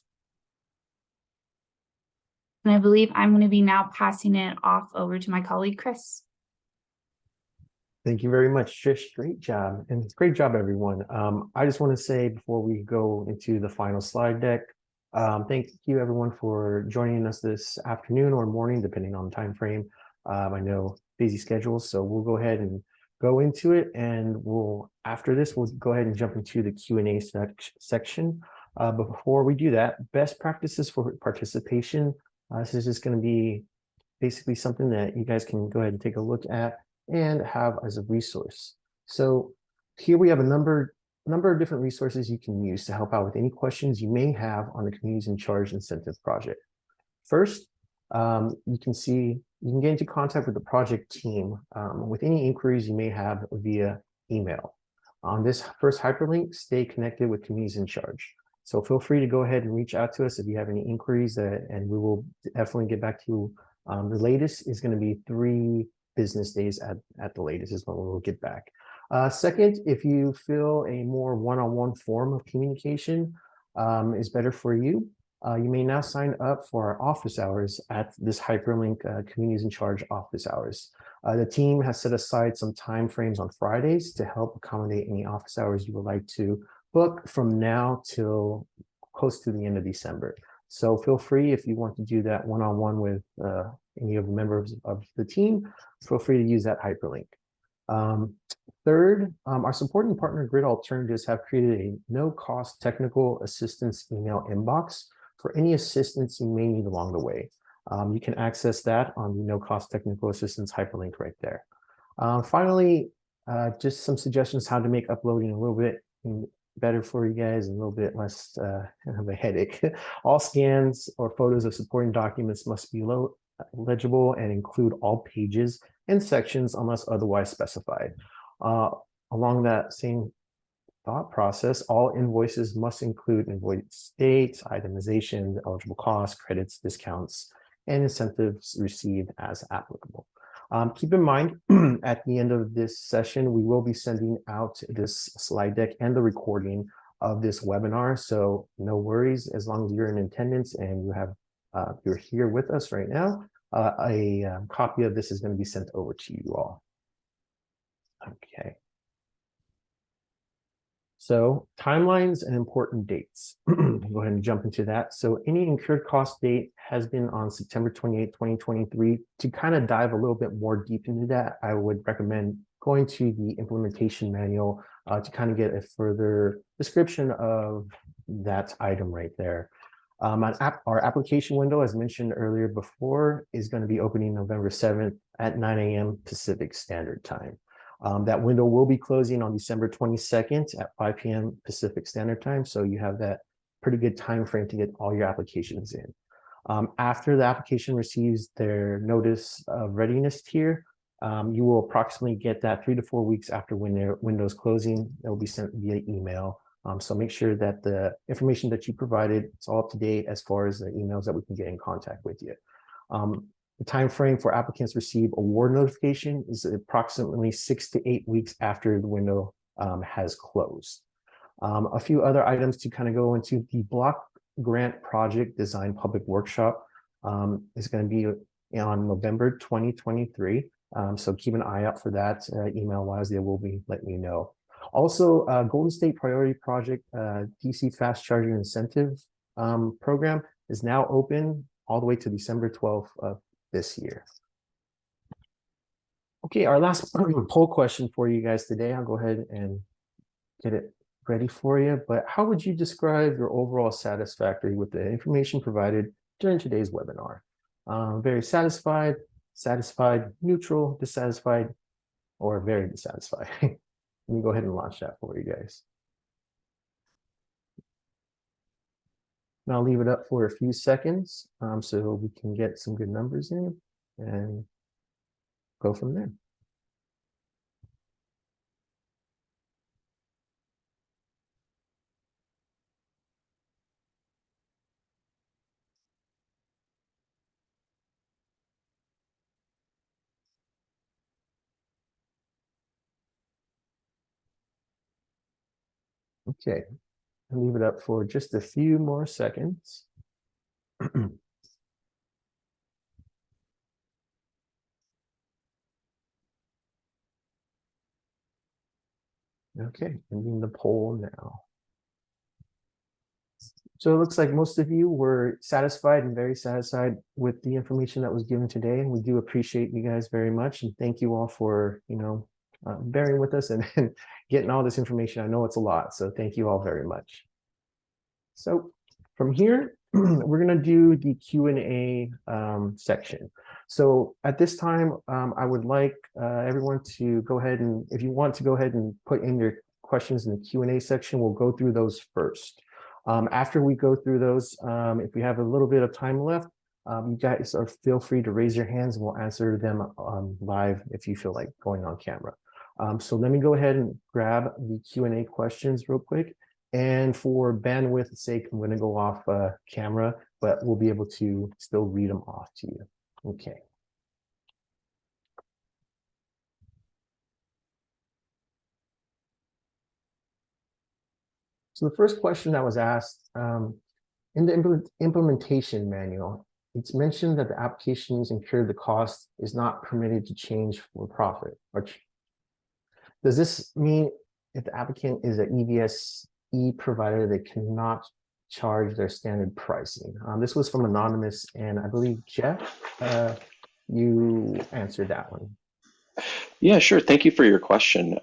And I believe I'm going to be now passing it off over to my colleague, Chris. Thank you very much, Trish. Great job. And great job, everyone. I just want to say before we go into the final slide deck, thank you, everyone, for joining us this afternoon or morning, depending on the time frame. I know busy schedules, so we'll go ahead and go into it. And after this, we'll go ahead and jump into the Q&A section. But before we do that, best practices for participation. This is just going to be basically something that you guys can go ahead and take a look at and have as a resource. So here we have a number of different resources you can use to help out with any questions you may have on the Communities in Charge incentive project. First, you can get into contact with the project team with any inquiries you may have via email. On this first hyperlink, stay connected with Communities in Charge. So feel free to go ahead and reach out to us if you have any inquiries, and we will definitely get back to you. The latest is going to be 3 business days at the latest is when we will get back. Second, if you feel a more one-on-one form of communication is better for you, you may now sign up for our office hours at this hyperlink, Communities in Charge office hours. The team has set aside some time frames on Fridays to help accommodate any office hours you would like to book from now till close to the end of December. So feel free, if you want to do that one-on-one with any of the members of the team, feel free to use that hyperlink. Third, our supporting partner Grid Alternatives have created a no-cost technical assistance email inbox for any assistance you may need along the way. You can access that on the no-cost technical assistance hyperlink right there. Finally, just some suggestions how to make uploading a little bit better for you guys and a little bit less of a headache. All scans or photos of supporting documents must be legible and include all pages and sections unless otherwise specified. Along that same thought process, all invoices must include invoice dates, itemization, eligible costs, credits, discounts, and incentives received as applicable. Keep in mind, at the end of this session, we will be sending out this slide deck and the recording of this webinar. So no worries, as long as you're in attendance and you're here with us right now, a copy of this is going to be sent over to you all. Okay. So timelines and important dates. Go ahead and jump into that. So any incurred cost date has been on September 28, 2023. To kind of dive a little bit more deep into that, I would recommend going to the implementation manual to kind of get a further description of that item right there. Our application window, as mentioned earlier before, is going to be opening November 7th at 9 a.m. Pacific Standard Time. That window will be closing on December 22nd at 5 p.m. Pacific Standard Time. So you have that pretty good time frame to get all your applications in. After the application receives their notice of readiness tier, you will approximately get that 3 to 4 weeks after when their window's closing. It will be sent via email. So make sure that the information that you provided is all up to date as far as the emails that we can get in contact with you. The time frame for applicants to receive award notification is approximately 6 to 8 weeks after the window has closed. A few other items to kind of go into: the block grant project design public workshop is going to be on November 2023. So keep an eye out for that. Email wise, they will be letting you know. Also, Golden State Priority Project DC Fast Charging Incentive Program is now open all the way to December 12th of this year. Okay, our last poll question for you guys today. I'll go ahead and get it ready for you. But how would you describe your overall satisfactory with the information provided during today's webinar? Very satisfied, satisfied, neutral, dissatisfied, or very dissatisfied? Let me go ahead and launch that for you guys. And I'll leave it up for a few seconds so we can get some good numbers in and go from there. Okay, I'll leave it up for just a few more seconds. Okay, ending the poll now. So it looks like most of you were satisfied and very satisfied with the information that was given today. And we do appreciate you guys very much. And thank you all for, bearing with us and getting all this information. I know it's a lot, so thank you all very much. So from here, we're going to do the Q&A section. So at this time, I would like everyone to go ahead and, if you want to go ahead and put in your questions in the Q&A section, we'll go through those first. After we go through those, if we have a little bit of time left, you guys feel free to raise your hands and we'll answer them live if you feel like going on camera. So let me go ahead and grab the Q&A questions real quick. And for bandwidth's sake, I'm going to go off camera, but we'll be able to still read them off to you. Okay. So the first question that was asked, in the implementation manual, it's mentioned that the applications incurred the cost is not permitted to change for profit. Does this mean if the applicant is an EVSE provider, they cannot charge their standard pricing? This was from Anonymous, and I believe, Jeff, you answered that one. Yeah, sure. Thank you for your question.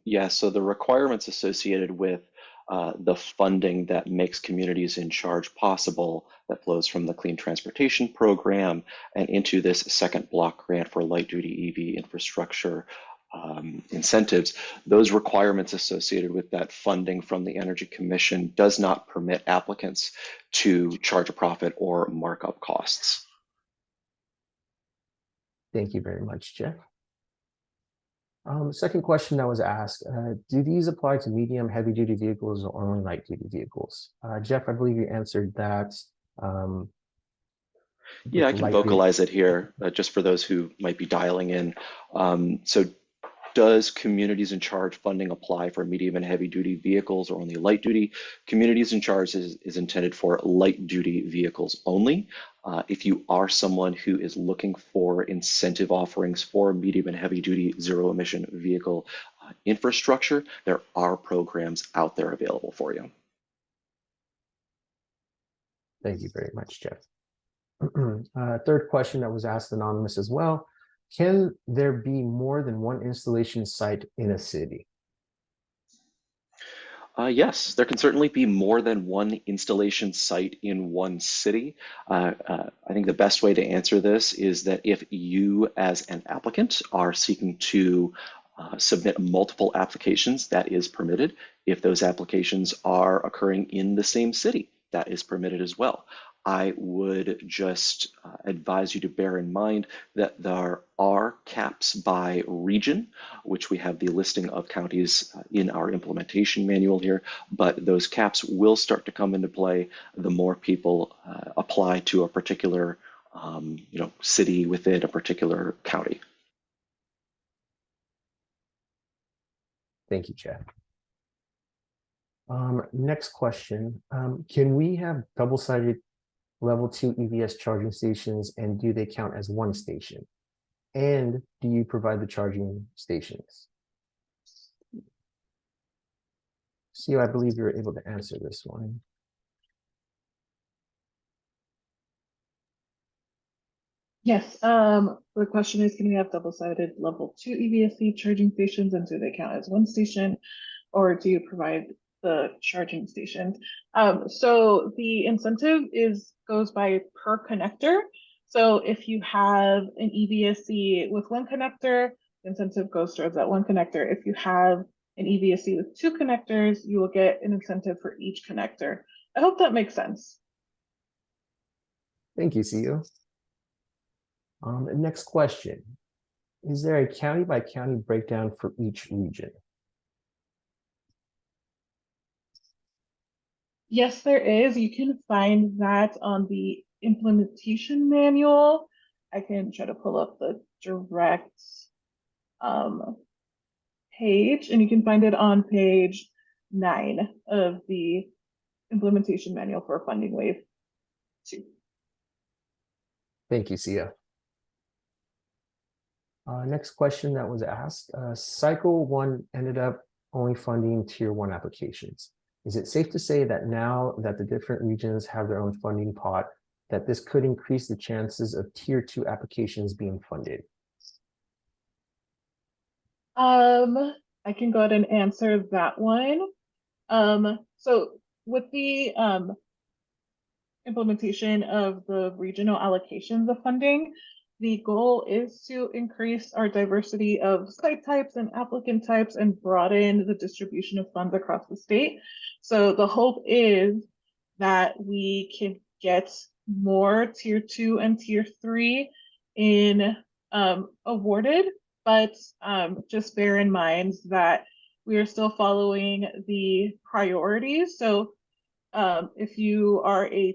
Yeah, so the requirements associated with the funding that makes communities in charge possible, that flows from the Clean Transportation Program and into this second block grant for light duty EV infrastructure incentives, those requirements associated with that funding from the Energy Commission does not permit applicants to charge a profit or mark up costs. Thank you very much, Jeff. Second question that was asked, do these apply to medium heavy duty vehicles or only light duty vehicles? Jeff, I believe you answered that. Yeah, I can vocalize it here just for those who might be dialing in. So does communities in charge funding apply for medium and heavy duty vehicles or only light duty? Communities in charge is intended for light duty vehicles only. If you are someone who is looking for incentive offerings for medium and heavy duty zero emission vehicle infrastructure, there are programs out there available for you. Thank you very much, Jeff. Third question that was asked anonymous as well. Can there be more than one installation site in a city? Yes, there can certainly be more than one installation site in one city. I think the best way to answer this is that if you as an applicant are seeking to submit multiple applications, that is permitted. If those applications are occurring in the same city, that is permitted as well. I would just advise you to bear in mind that there are caps by region, which we have the listing of counties in our implementation manual here, but those caps will start to come into play the more people apply to a particular city within a particular county. Thank you, Jeff. Next question. Can we have double-sided level 2 EVS charging stations, and do they count as one station? And do you provide the charging stations? See, I believe you're able to answer this one. Yes, the question is, can we have double-sided level 2 EVSE charging stations, and do they count as one station, or do you provide the charging stations? So the incentive goes by per connector. So if you have an EVSE with one connector, the incentive goes towards that one connector. If you have an EVSE with two connectors, you will get an incentive for each connector. I hope that makes sense. Thank you, CEO. Next question. Is there a county by county breakdown for each region? Yes, there is. You can find that on the implementation manual. I can try to pull up the direct page, and you can find it on page 9 of the implementation manual for Funding Wave 2. Thank you, Sia. Next question that was asked, Cycle 1 ended up only funding Tier 1 applications. Is it safe to say that now that the different regions have their own funding pot, that this could increase the chances of Tier 2 applications being funded? I can go ahead and answer that one. So with the implementation of the regional allocations of funding, the goal is to increase our diversity of site types and applicant types and broaden the distribution of funds across the state. So the hope is that we can get more Tier 2 and Tier 3 in awarded, but just bear in mind that we are still following the priorities. So if you are a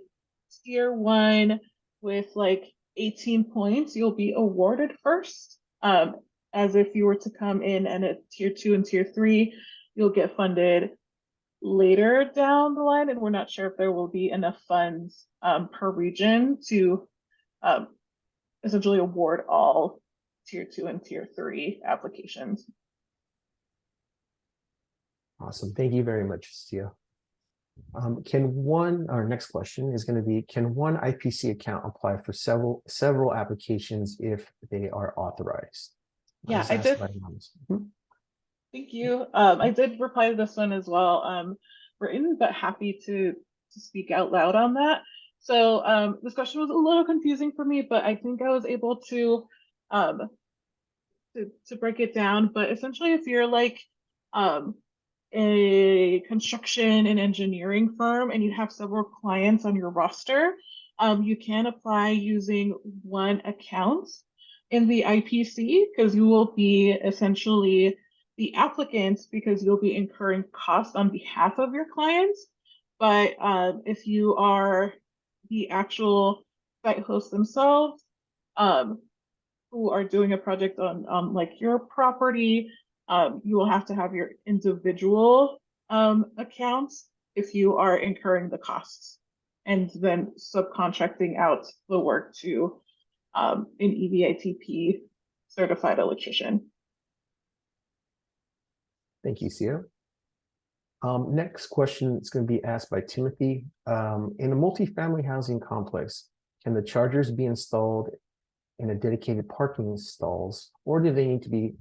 Tier 1 with like 18 points, you'll be awarded first. As if you were to come in and at Tier 2 and Tier 3, you'll get funded later down the line, and we're not sure if there will be enough funds per region to essentially award all Tier 2 and Tier 3 applications. Awesome. Thank you very much, Sia. Our next question is going to be, can one IPC account apply for several applications if they are authorized? Yeah, I did. Thank you. I did reply to this one as well, written, but happy to speak out loud on that. So this question was a little confusing for me, but I think I was able to break it down. But essentially, if you're like a construction and engineering firm and you have several clients on your roster, you can apply using one account in the IPC, because you will be essentially the applicant because you'll be incurring costs on behalf of your clients. But if you are the actual site hosts themselves, who are doing a project on like your property, you will have to have your individual accounts if you are incurring the costs and then subcontracting out the work to an EVITP certified electrician. Thank you, Sia. Next question is going to be asked by Timothy. In a multifamily housing complex, can the chargers be installed in a dedicated parking stalls, or do they need to be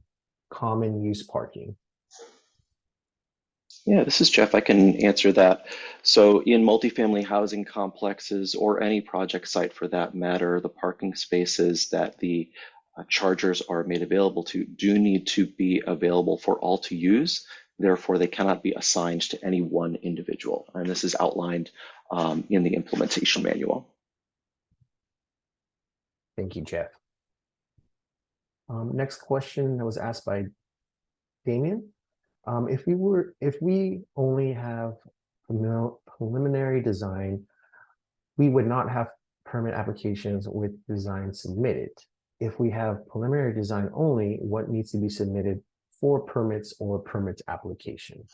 common use parking? Yeah, this is Jeff. I can answer that. So in multifamily housing complexes or any project site for that matter, the parking spaces that the chargers are made available to do need to be available for all to use. Therefore, they cannot be assigned to any one individual. And this is outlined in the implementation manual. Thank you, Jeff. Next question that was asked by Damien. If we only have preliminary design, we would not have permit applications with design submitted. If we have preliminary design only, what needs to be submitted for permits or permits application?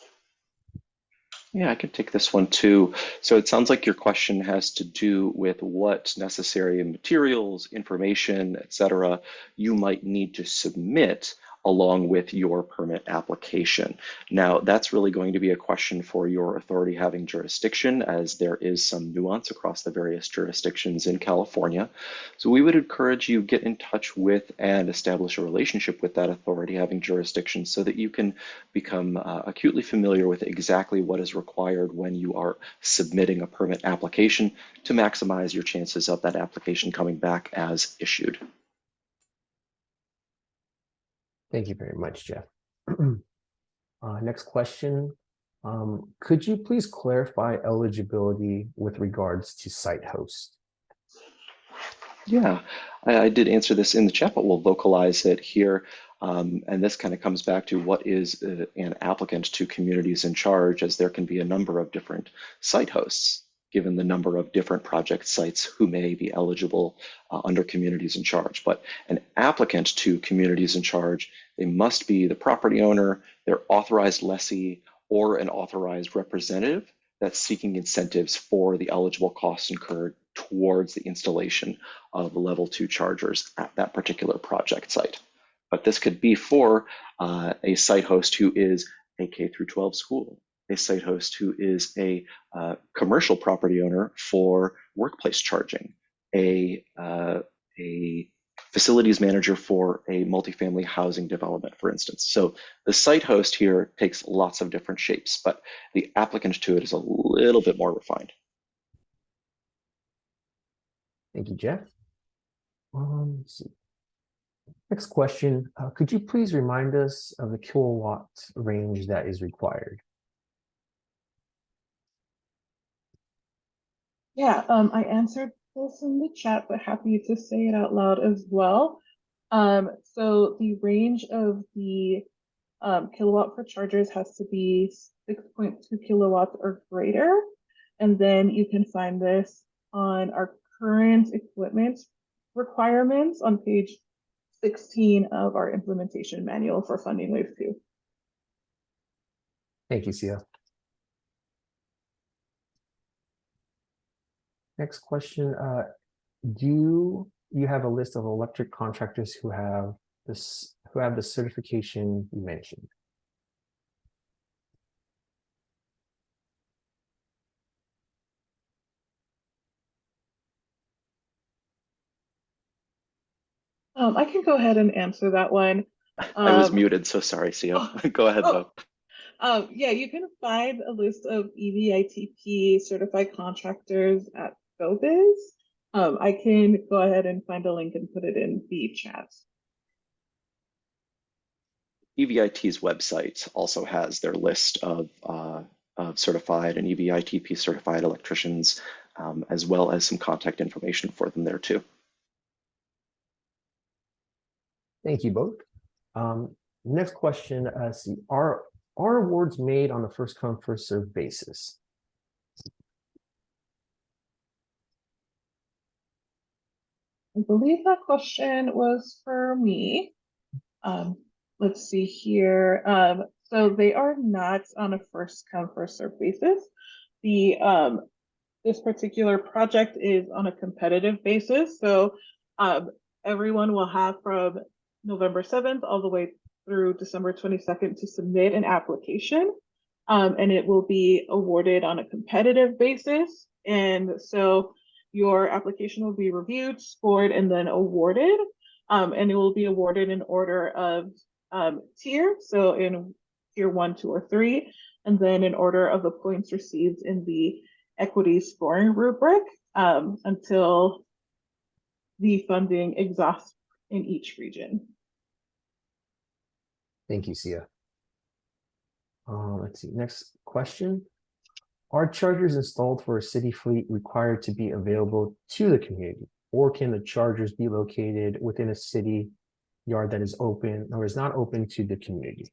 Yeah, I could take this one too. So it sounds like your question has to do with what necessary materials, information, etc., you might need to submit along with your permit application. Now, that's really going to be a question for your authority having jurisdiction, as there is some nuance across the various jurisdictions in California. So we would encourage you get in touch with and establish a relationship with that authority having jurisdiction so that you can become acutely familiar with exactly what is required when you are submitting a permit application to maximize your chances of that application coming back as issued. Thank you very much, Jeff. Next question. Could you please clarify eligibility with regards to site host? Yeah, I did answer this in the chat, but we'll vocalize it here. And this kind of comes back to what is an applicant to communities in charge, as there can be a number of different site hosts, given the number of different project sites who may be eligible under communities in charge. But an applicant to communities in charge, they must be the property owner, their authorized lessee, or an authorized representative that's seeking incentives for the eligible costs incurred towards the installation of level 2 chargers at that particular project site. But this could be for a site host who is a K-12 school, a site host who is a commercial property owner for workplace charging, a facilities manager for a multifamily housing development, for instance. So the site host here takes lots of different shapes, but the applicant to it is a little bit more refined. Thank you, Jeff. Let's see. Next question. Could you please remind us of the kilowatt range that is required? Yeah, I answered this in the chat, but happy to say it out loud as well. So the range of the kilowatt for chargers has to be 6.2 kilowatts or greater. And then you can find this on our current equipment requirements on page 16 of our implementation manual for Funding Wave 2. Thank you, Sia. Next question. Do you have a list of electric contractors who have the certification you mentioned? I can go ahead and answer that one. I was muted, so sorry, Sia. Go ahead, though. Yeah, you can find a list of EVITP certified contractors at GoBiz. I can go ahead and find a link and put it in the chat. EVIT's website also has their list of certified and EVITP certified electricians, as well as some contact information for them there too. Thank you both. Next question, are awards made on a first come, first served basis? I believe that question was for me. Let's see here. So they are not on a first come, first served basis. This particular project is on a competitive basis. So everyone will have from November 7th all the way through December 22nd to submit an application, and it will be awarded on a competitive basis. And so your application will be reviewed, scored, and then awarded. And it will be awarded in order of tier, so in tier 1, 2, or 3, and then in order of the points received in the equity scoring rubric until the funding exhausts in each region. Thank you, Sia. Let's see, next question. Are chargers installed for a city fleet required to be available to the community, or can the chargers be located within a city yard that is open or is not open to the community?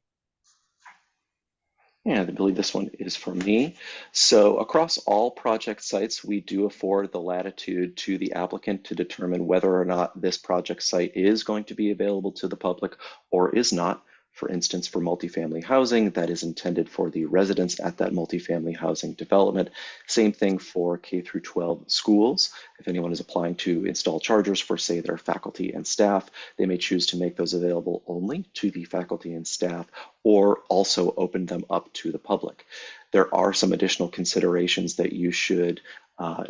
Yeah, I believe this one is for me. So across all project sites, we do afford the latitude to the applicant to determine whether or not this project site is going to be available to the public or is not. For instance, for multifamily housing, that is intended for the residents at that multifamily housing development. Same thing for K through 12 schools. If anyone is applying to install chargers for, say, their faculty and staff, they may choose to make those available only to the faculty and staff, or also open them up to the public. There are some additional considerations that you should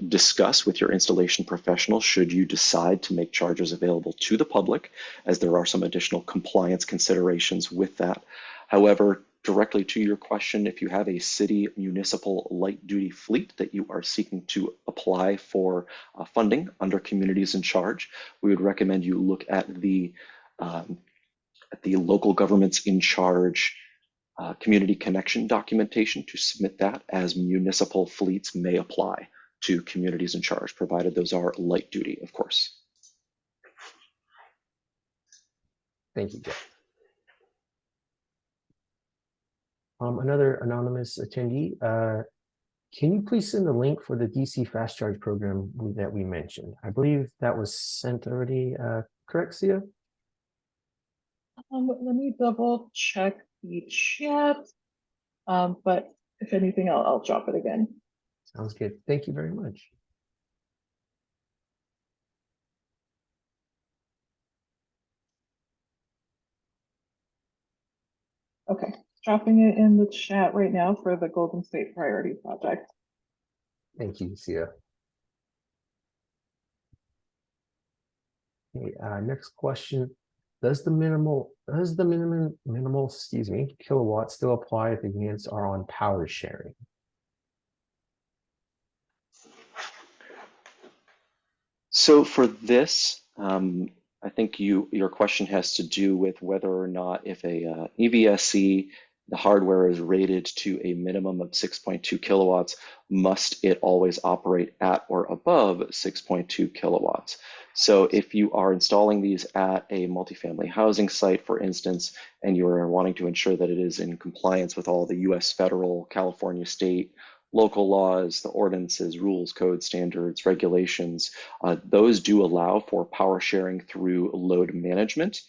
discuss with your installation professional should you decide to make chargers available to the public, as there are some additional compliance considerations with that. However, directly to your question, if you have a city municipal light duty fleet that you are seeking to apply for funding under Communities in Charge, we would recommend you look at the local governments in charge community connection documentation to submit that, as municipal fleets may apply to Communities in Charge, provided those are light duty, of course. Thank you, Jeff. Another anonymous attendee, can you please send the link for the DC Fast Charge program that we mentioned? I believe that was sent already, correct, Sia? Let me double check the chat, but if anything, I'll drop it again. Sounds good. Thank you very much. Okay, dropping it in the chat right now for the Golden State Priority Project. Thank you, Sia. Okay, next question. Does the minimum kilowatt still apply if the units are on power sharing? So for this, I think your question has to do with whether or not if a EVSE, the hardware is rated to a minimum of 6.2 kilowatts, must it always operate at or above 6.2 kilowatts? So if you are installing these at a multifamily housing site, for instance, and you are wanting to ensure that it is in compliance with all the US federal, California state, local laws, the ordinances, rules, codes, standards, regulations, those do allow for power sharing through load management.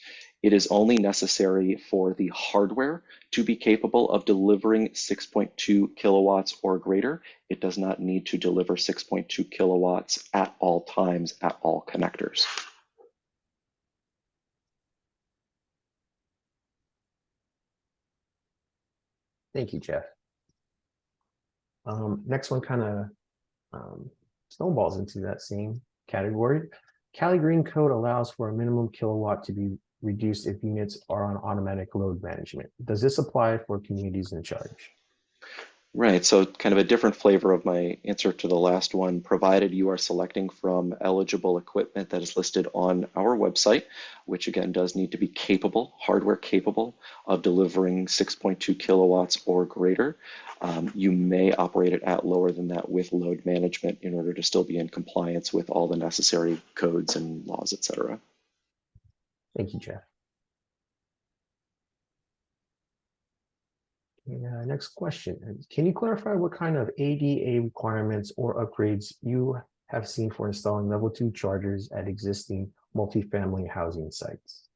It is only necessary for the hardware to be capable of delivering 6.2 kilowatts or greater. It does not need to deliver 6.2 kilowatts at all times at all connectors. Thank you, Jeff. Next one kind of snowballs into that same category. Cali Green Code allows for a minimum kilowatt to be reduced if units are on automatic load management. Does this apply for Communities in Charge? Right, so kind of a different flavor of my answer to the last one, provided you are selecting from eligible equipment that is listed on our website, which again does need to be capable, hardware capable of delivering 6.2 kilowatts or greater. You may operate it at lower than that with load management in order to still be in compliance with all the necessary codes and laws, et cetera. Thank you, Jeff. Next question. Can you clarify what kind of ADA requirements or upgrades you have seen for installing level 2 chargers at existing multifamily housing sites?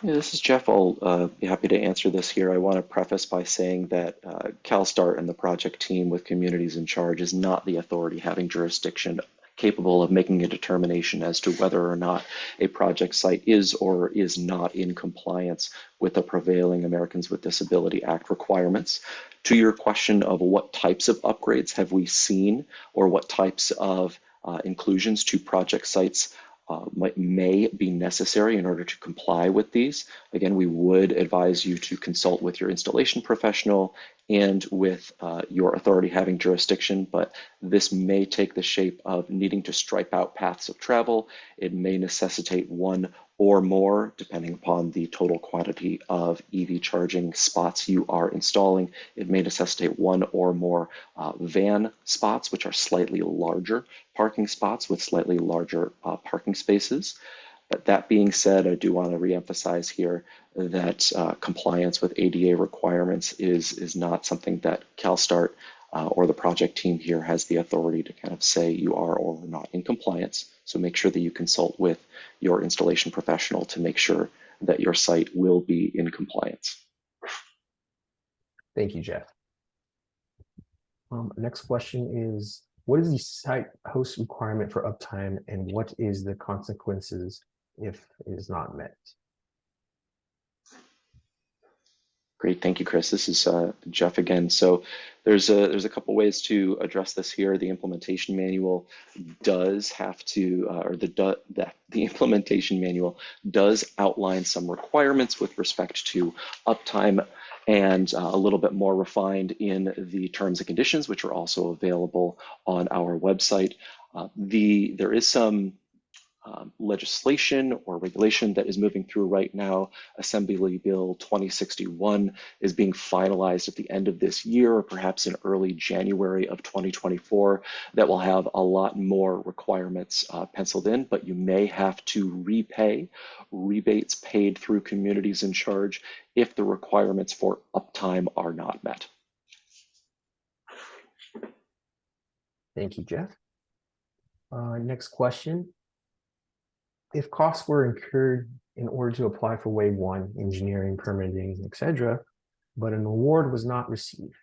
Yeah, this is Jeff. I'll be happy to answer this here. I want to preface by saying that CalSTART and the project team with Communities in Charge is not the authority having jurisdiction capable of making a determination as to whether or not a project site is or is not in compliance with the prevailing Americans with Disability Act requirements. To your question of what types of upgrades have we seen, or what types of inclusions to project sites may be necessary in order to comply with these. Again, we would advise you to consult with your installation professional and with your authority having jurisdiction, but this may take the shape of needing to stripe out paths of travel. It may necessitate one or more, depending upon the total quantity of EV charging spots you are installing. It may necessitate one or more van spots, which are slightly larger parking spots with slightly larger parking spaces. But that being said, I do want to reemphasize here that compliance with ADA requirements is not something that CalSTART or the project team here has the authority to kind of say you are or are not in compliance. So make sure that you consult with your installation professional to make sure that your site will be in compliance. Thank you, Jeff. Next question is, what is the site host requirement for uptime, and what is the consequences if it is not met? Great, thank you, Chris. This is Jeff again. So there's a couple ways to address this here. The implementation manual does have to, or the implementation manual does outline some requirements with respect to uptime, and a little bit more refined in the terms and conditions, which are also available on our website. There is some legislation or regulation that is moving through right now. Assembly Bill 2061 is being finalized at the end of this year, or perhaps in early January of 2024, that will have a lot more requirements penciled in, but you may have to repay rebates paid through Communities in Charge if the requirements for uptime are not met. Thank you, Jeff. Next question. If costs were incurred in order to apply for Wave 1, engineering, permitting, etc., but an award was not received,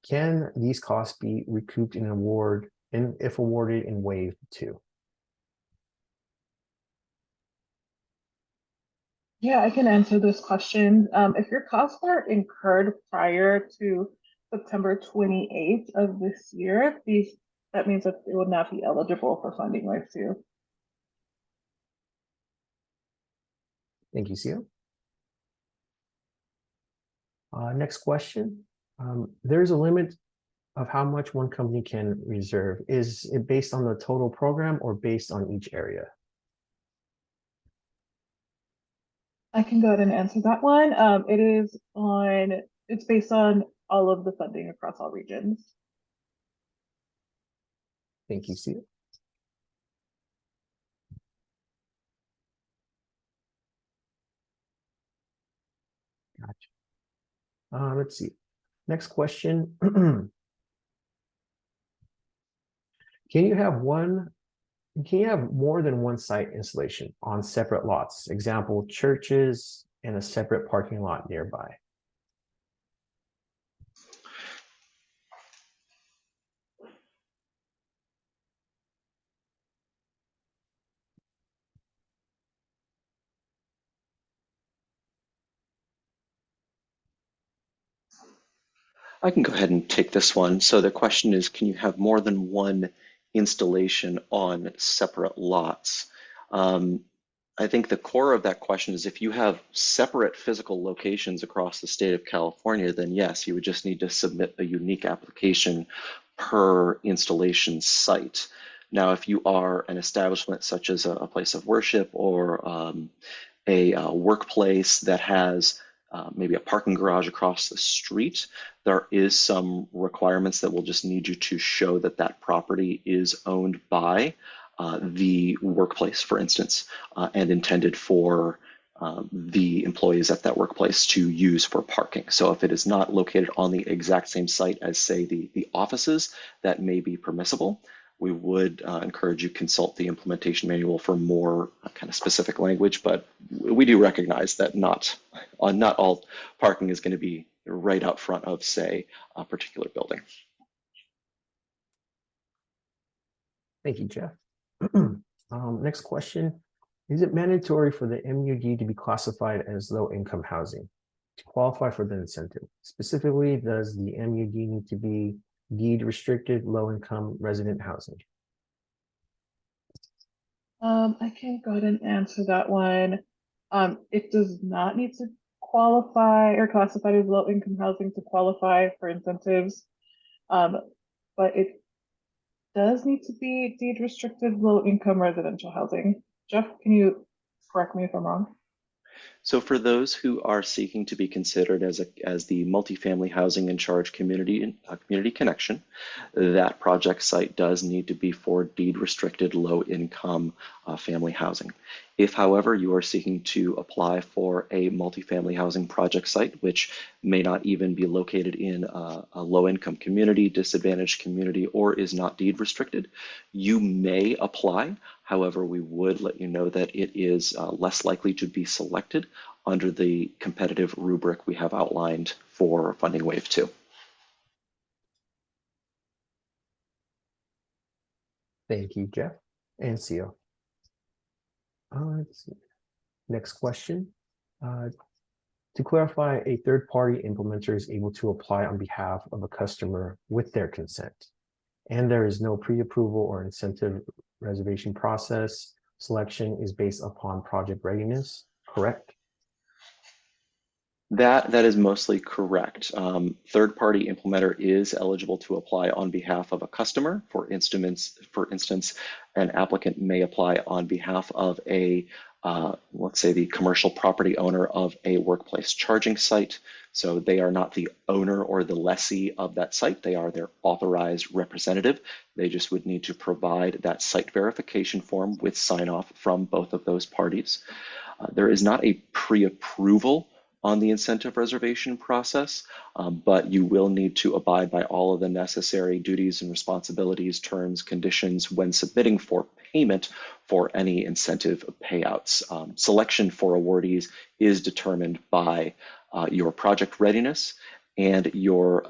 can these costs be recouped in an award, if awarded in Wave 2? Yeah, I can answer this question. If your costs were incurred prior to September 28th of this year, that means that it would not be eligible for funding Wave 2. Thank you, Sia. Next question. There's a limit of how much one company can reserve. Is it based on the total program or based on each area? I can go ahead and answer that one. It's based on all of the funding across all regions. Thank you, Sia. Gotcha. Let's see. Next question. Can you have more than one site installation on separate lots? Example, churches and a separate parking lot nearby. I can go ahead and take this one. So the question is, can you have more than one installation on separate lots? I think the core of that question is, if you have separate physical locations across the state of California, then yes, you would just need to submit a unique application per installation site. Now, if you are an establishment such as a place of worship or a workplace that has maybe a parking garage across the street, there is some requirements that will just need you to show that that property is owned by the workplace, for instance, and intended for the employees at that workplace to use for parking. So if it is not located on the exact same site as, say, the offices, that may be permissible. We would encourage you consult the implementation manual for more kind of specific language, but we do recognize that not all parking is going to be right out front of, say, a particular building. Thank you, Jeff. Next question. Is it mandatory for the MUD to be classified as low-income housing to qualify for the incentive? Specifically, does the MUD need to be deed restricted low-income resident housing? I can go ahead and answer that one. It does not need to qualify or classified as low income housing to qualify for incentives. But it does need to be deed restricted low income residential housing. Jeff, can you correct me if I'm wrong? So for those who are seeking to be considered as the multifamily housing in charge community connection, that project site does need to be for deed restricted low income family housing. If, however, you are seeking to apply for a multifamily housing project site, which may not even be located in a low income community, disadvantaged community, or is not deed restricted, you may apply. However, we would let you know that it is less likely to be selected under the competitive rubric we have outlined for Funding Wave 2. Thank you, Jeff and Sia. Let's see. Next question. To clarify, a third-party implementer is able to apply on behalf of a customer with their consent, and there is no pre-approval or incentive reservation process. Selection is based upon project readiness, correct? That is mostly correct. Third-party implementer is eligible to apply on behalf of a customer. For instance, an applicant may apply on behalf of a, let's say, the commercial property owner of a workplace charging site. So they are not the owner or the lessee of that site. They are their authorized representative. They just would need to provide that site verification form with sign-off from both of those parties. There is not a pre-approval on the incentive reservation process, but you will need to abide by all of the necessary duties and responsibilities, terms, conditions when submitting for payment for any incentive payouts. Selection for awardees is determined by your project readiness and your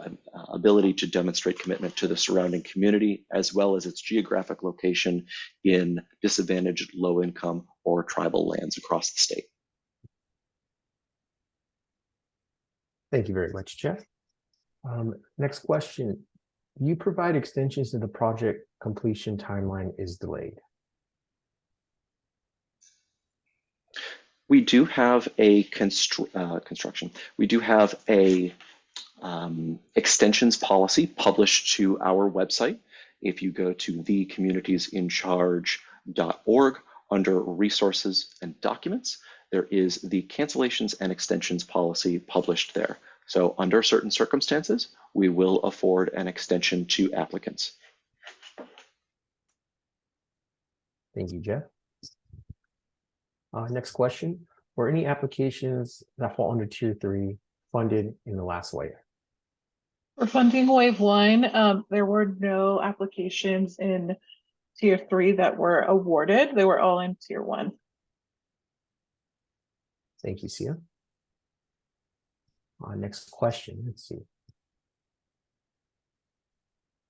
ability to demonstrate commitment to the surrounding community, as well as its geographic location in disadvantaged, low-income, or tribal lands across the state. Thank you very much, Jeff. Next question. You provide extensions to the project completion timeline is delayed. We do have a construction. We do have a extensions policy published to our website. If you go to thecommunitiesinCharge.org under resources and documents, there is the cancellations and extensions policy published there. So under certain circumstances, we will afford an extension to applicants. Thank you, Jeff. Next question. Were any applications that fall under Tier 3 funded in the last wave? For Funding Wave 1, there were no applications in Tier 3 that were awarded. They were all in Tier 1. Thank you, Sia. Next question, let's see.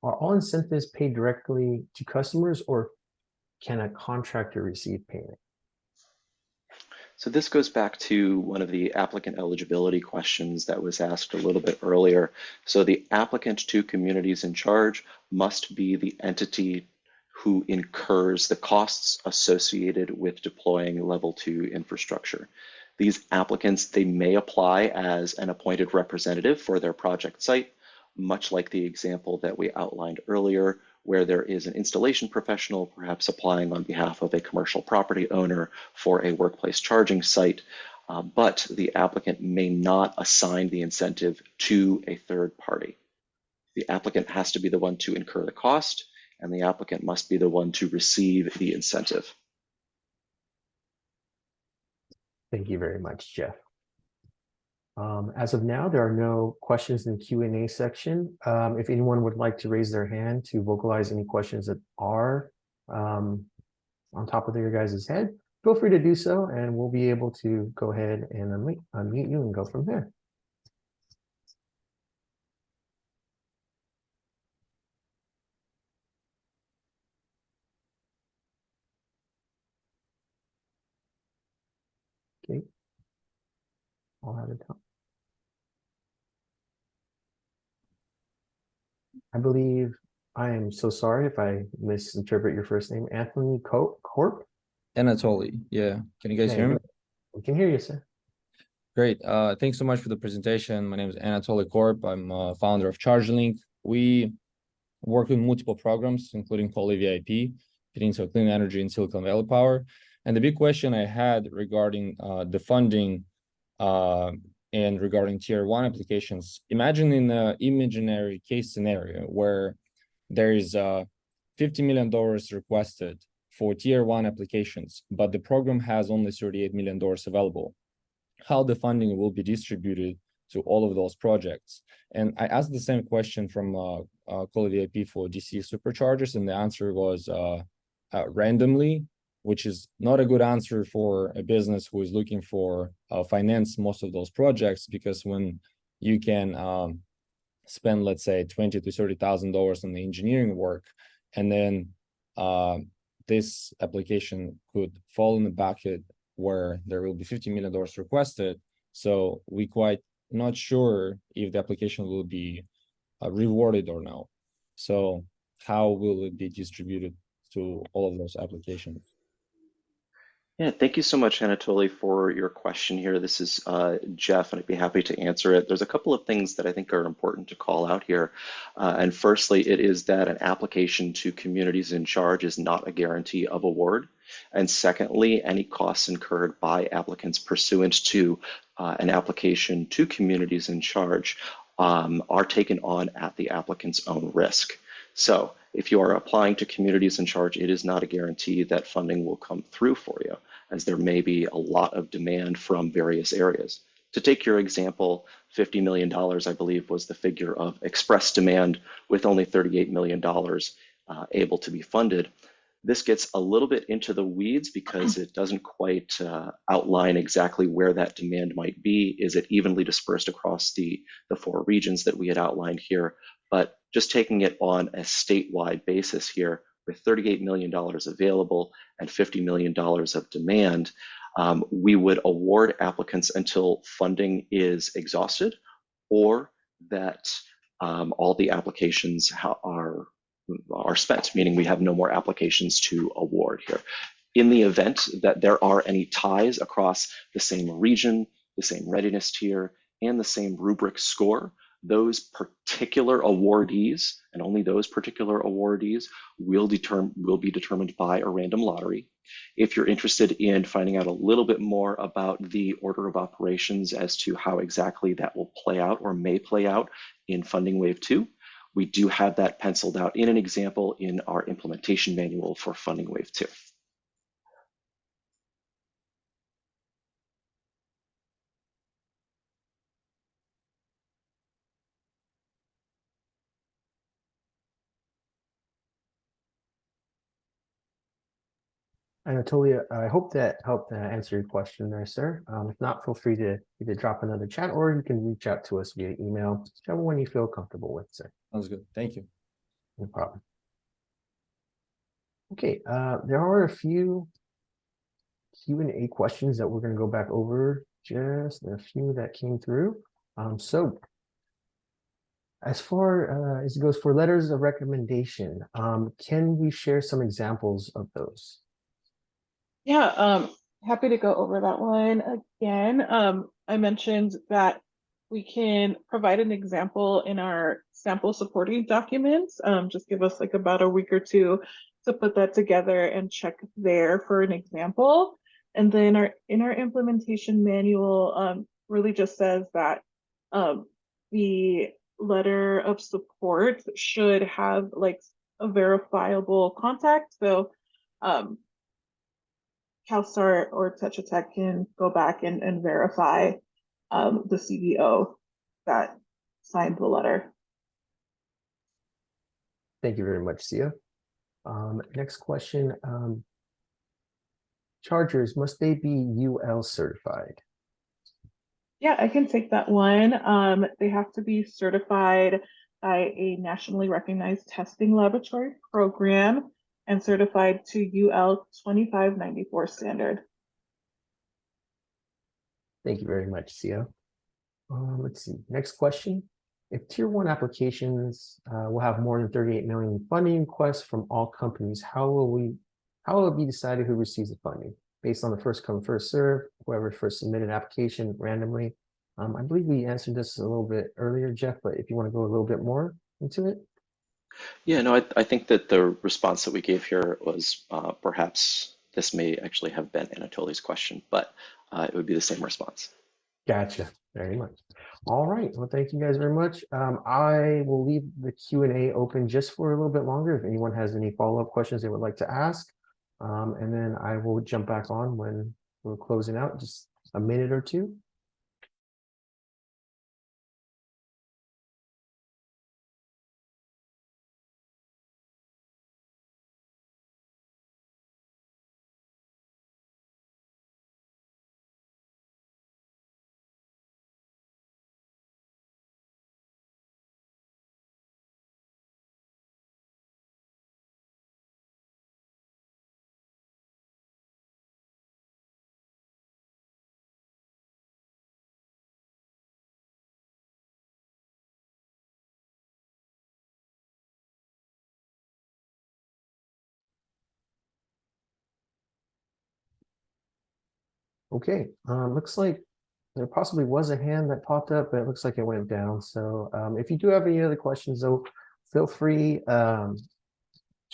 Are all incentives paid directly to customers, or can a contractor receive payment? So this goes back to one of the applicant eligibility questions that was asked a little bit earlier. So the applicant to Communities in Charge must be the entity who incurs the costs associated with deploying Level 2 infrastructure. These applicants, they may apply as an appointed representative for their project site, much like the example that we outlined earlier, where there is an installation professional perhaps applying on behalf of a commercial property owner for a workplace charging site, but the applicant may not assign the incentive to a third party. The applicant has to be the one to incur the cost, and the applicant must be the one to receive the incentive. Thank you very much, Jeff. As of now, there are no questions in the Q&A section. If anyone would like to raise their hand to vocalize any questions that are on top of your guys' head, feel free to do so, and we'll be able to go ahead and unmute you and go from there. Okay. I'll have it. I believe, I am so sorry if I misinterpret your first name, Anthony Corp. Anatoly, yeah. Can you guys hear me? We can hear you, sir. Great. Thanks so much for the presentation. My name is Anatoly Korp. I'm a founder of ChargeLink. We work with multiple programs, including Poly VIP, fitting to clean energy in Silicon Valley Power. And the big question I had regarding the funding and regarding tier 1 applications, imagine in an imaginary case scenario where there is $50 million requested for tier 1 applications, but the program has only $38 million available. How the funding will be distributed to all of those projects? And I asked the same question from Poly VIP for DC superchargers, and the answer was randomly, which is not a good answer for a business who is looking for finance most of those projects, because when you can spend, let's say, $20,000 to $30,000 on the engineering work, and then this application could fall in the bucket where there will be $50 million requested. So we quite not sure if the application will be rewarded or no. So how will it be distributed to all of those applications? Yeah, thank you so much, Anatoly, for your question here. This is Jeff, and I'd be happy to answer it. There's a couple of things that I think are important to call out here. And firstly, it is that an application to communities in charge is not a guarantee of award. And secondly, any costs incurred by applicants pursuant to an application to communities in charge are taken on at the applicant's own risk. So if you are applying to communities in charge, it is not a guarantee that funding will come through for you, as there may be a lot of demand from various areas. To take your example, $50 million, I believe, was the figure of express demand, with only $38 million able to be funded. This gets a little bit into the weeds because it doesn't quite outline exactly where that demand might be. Is it evenly dispersed across the 4 regions that we had outlined here? But just taking it on a statewide basis here, with $38 million available and $50 million of demand, we would award applicants until funding is exhausted, or that all the applications are spent, meaning we have no more applications to award here. In the event that there are any ties across the same region, the same readiness tier, and the same rubric score, those particular awardees, and only those particular awardees, will be determined by a random lottery. If you're interested in finding out a little bit more about the order of operations as to how exactly that will play out or may play out in Funding Wave 2, we do have that penciled out in an example in our implementation manual for Funding Wave 2. Anatolia, I hope that helped answer your question there, sir. If not, feel free to either drop another chat, or you can reach out to us via email, whichever one you feel comfortable with, sir. Sounds good. Thank you. No problem. Okay, there are a few Q&A questions that we're going to go back over, just a few that came through. So as far as it goes for letters of recommendation, can we share some examples of those? Yeah, happy to go over that one again. I mentioned that we can provide an example in our sample supporting documents. Just give us like about a week or two to put that together and check there for an example. And then in our implementation manual really just says that the letter of support should have like a verifiable contact. So CalSTART or Tetra Tech can go back and verify the CBO that signed the letter. Thank you very much, Sia. Next question. Chargers, must they be UL certified? Yeah, I can take that one. They have to be certified by a nationally recognized testing laboratory program and certified to UL 2594 standard. Thank you very much, CO. Let's see, next question. If tier one applications will have more than 38 million in funding requests from all companies, how will it be decided who receives the funding? Based on the first come, first serve, whoever first submitted an application randomly? I believe we answered this a little bit earlier, Jeff, but if you want to go a little bit more into it. Yeah, no, I think that the response that we gave here was perhaps this may actually have been Anatoly's question, but it would be the same response. Gotcha, very much. All right, well, thank you guys very much. I will leave the Q&A open just for a little bit longer if anyone has any follow-up questions they would like to ask. And then I will jump back on when we're closing out, just a minute or two. Okay, looks like there possibly was a hand that popped up, but it looks like it went down. So if you do have any other questions, though, feel free to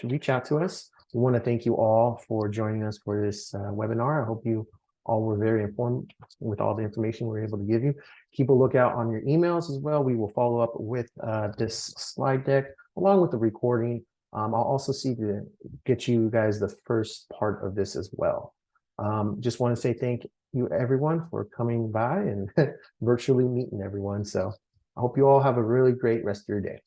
reach out to us. We want to thank you all for joining us for this webinar. I hope you all were very informed with all the information we were able to give you. Keep a lookout on your emails as well. We will follow up with this slide deck along with the recording. I'll also see to get you guys the first part of this as well. Just want to say thank you everyone for coming by and virtually meeting everyone. So I hope you all have a really great rest of your day.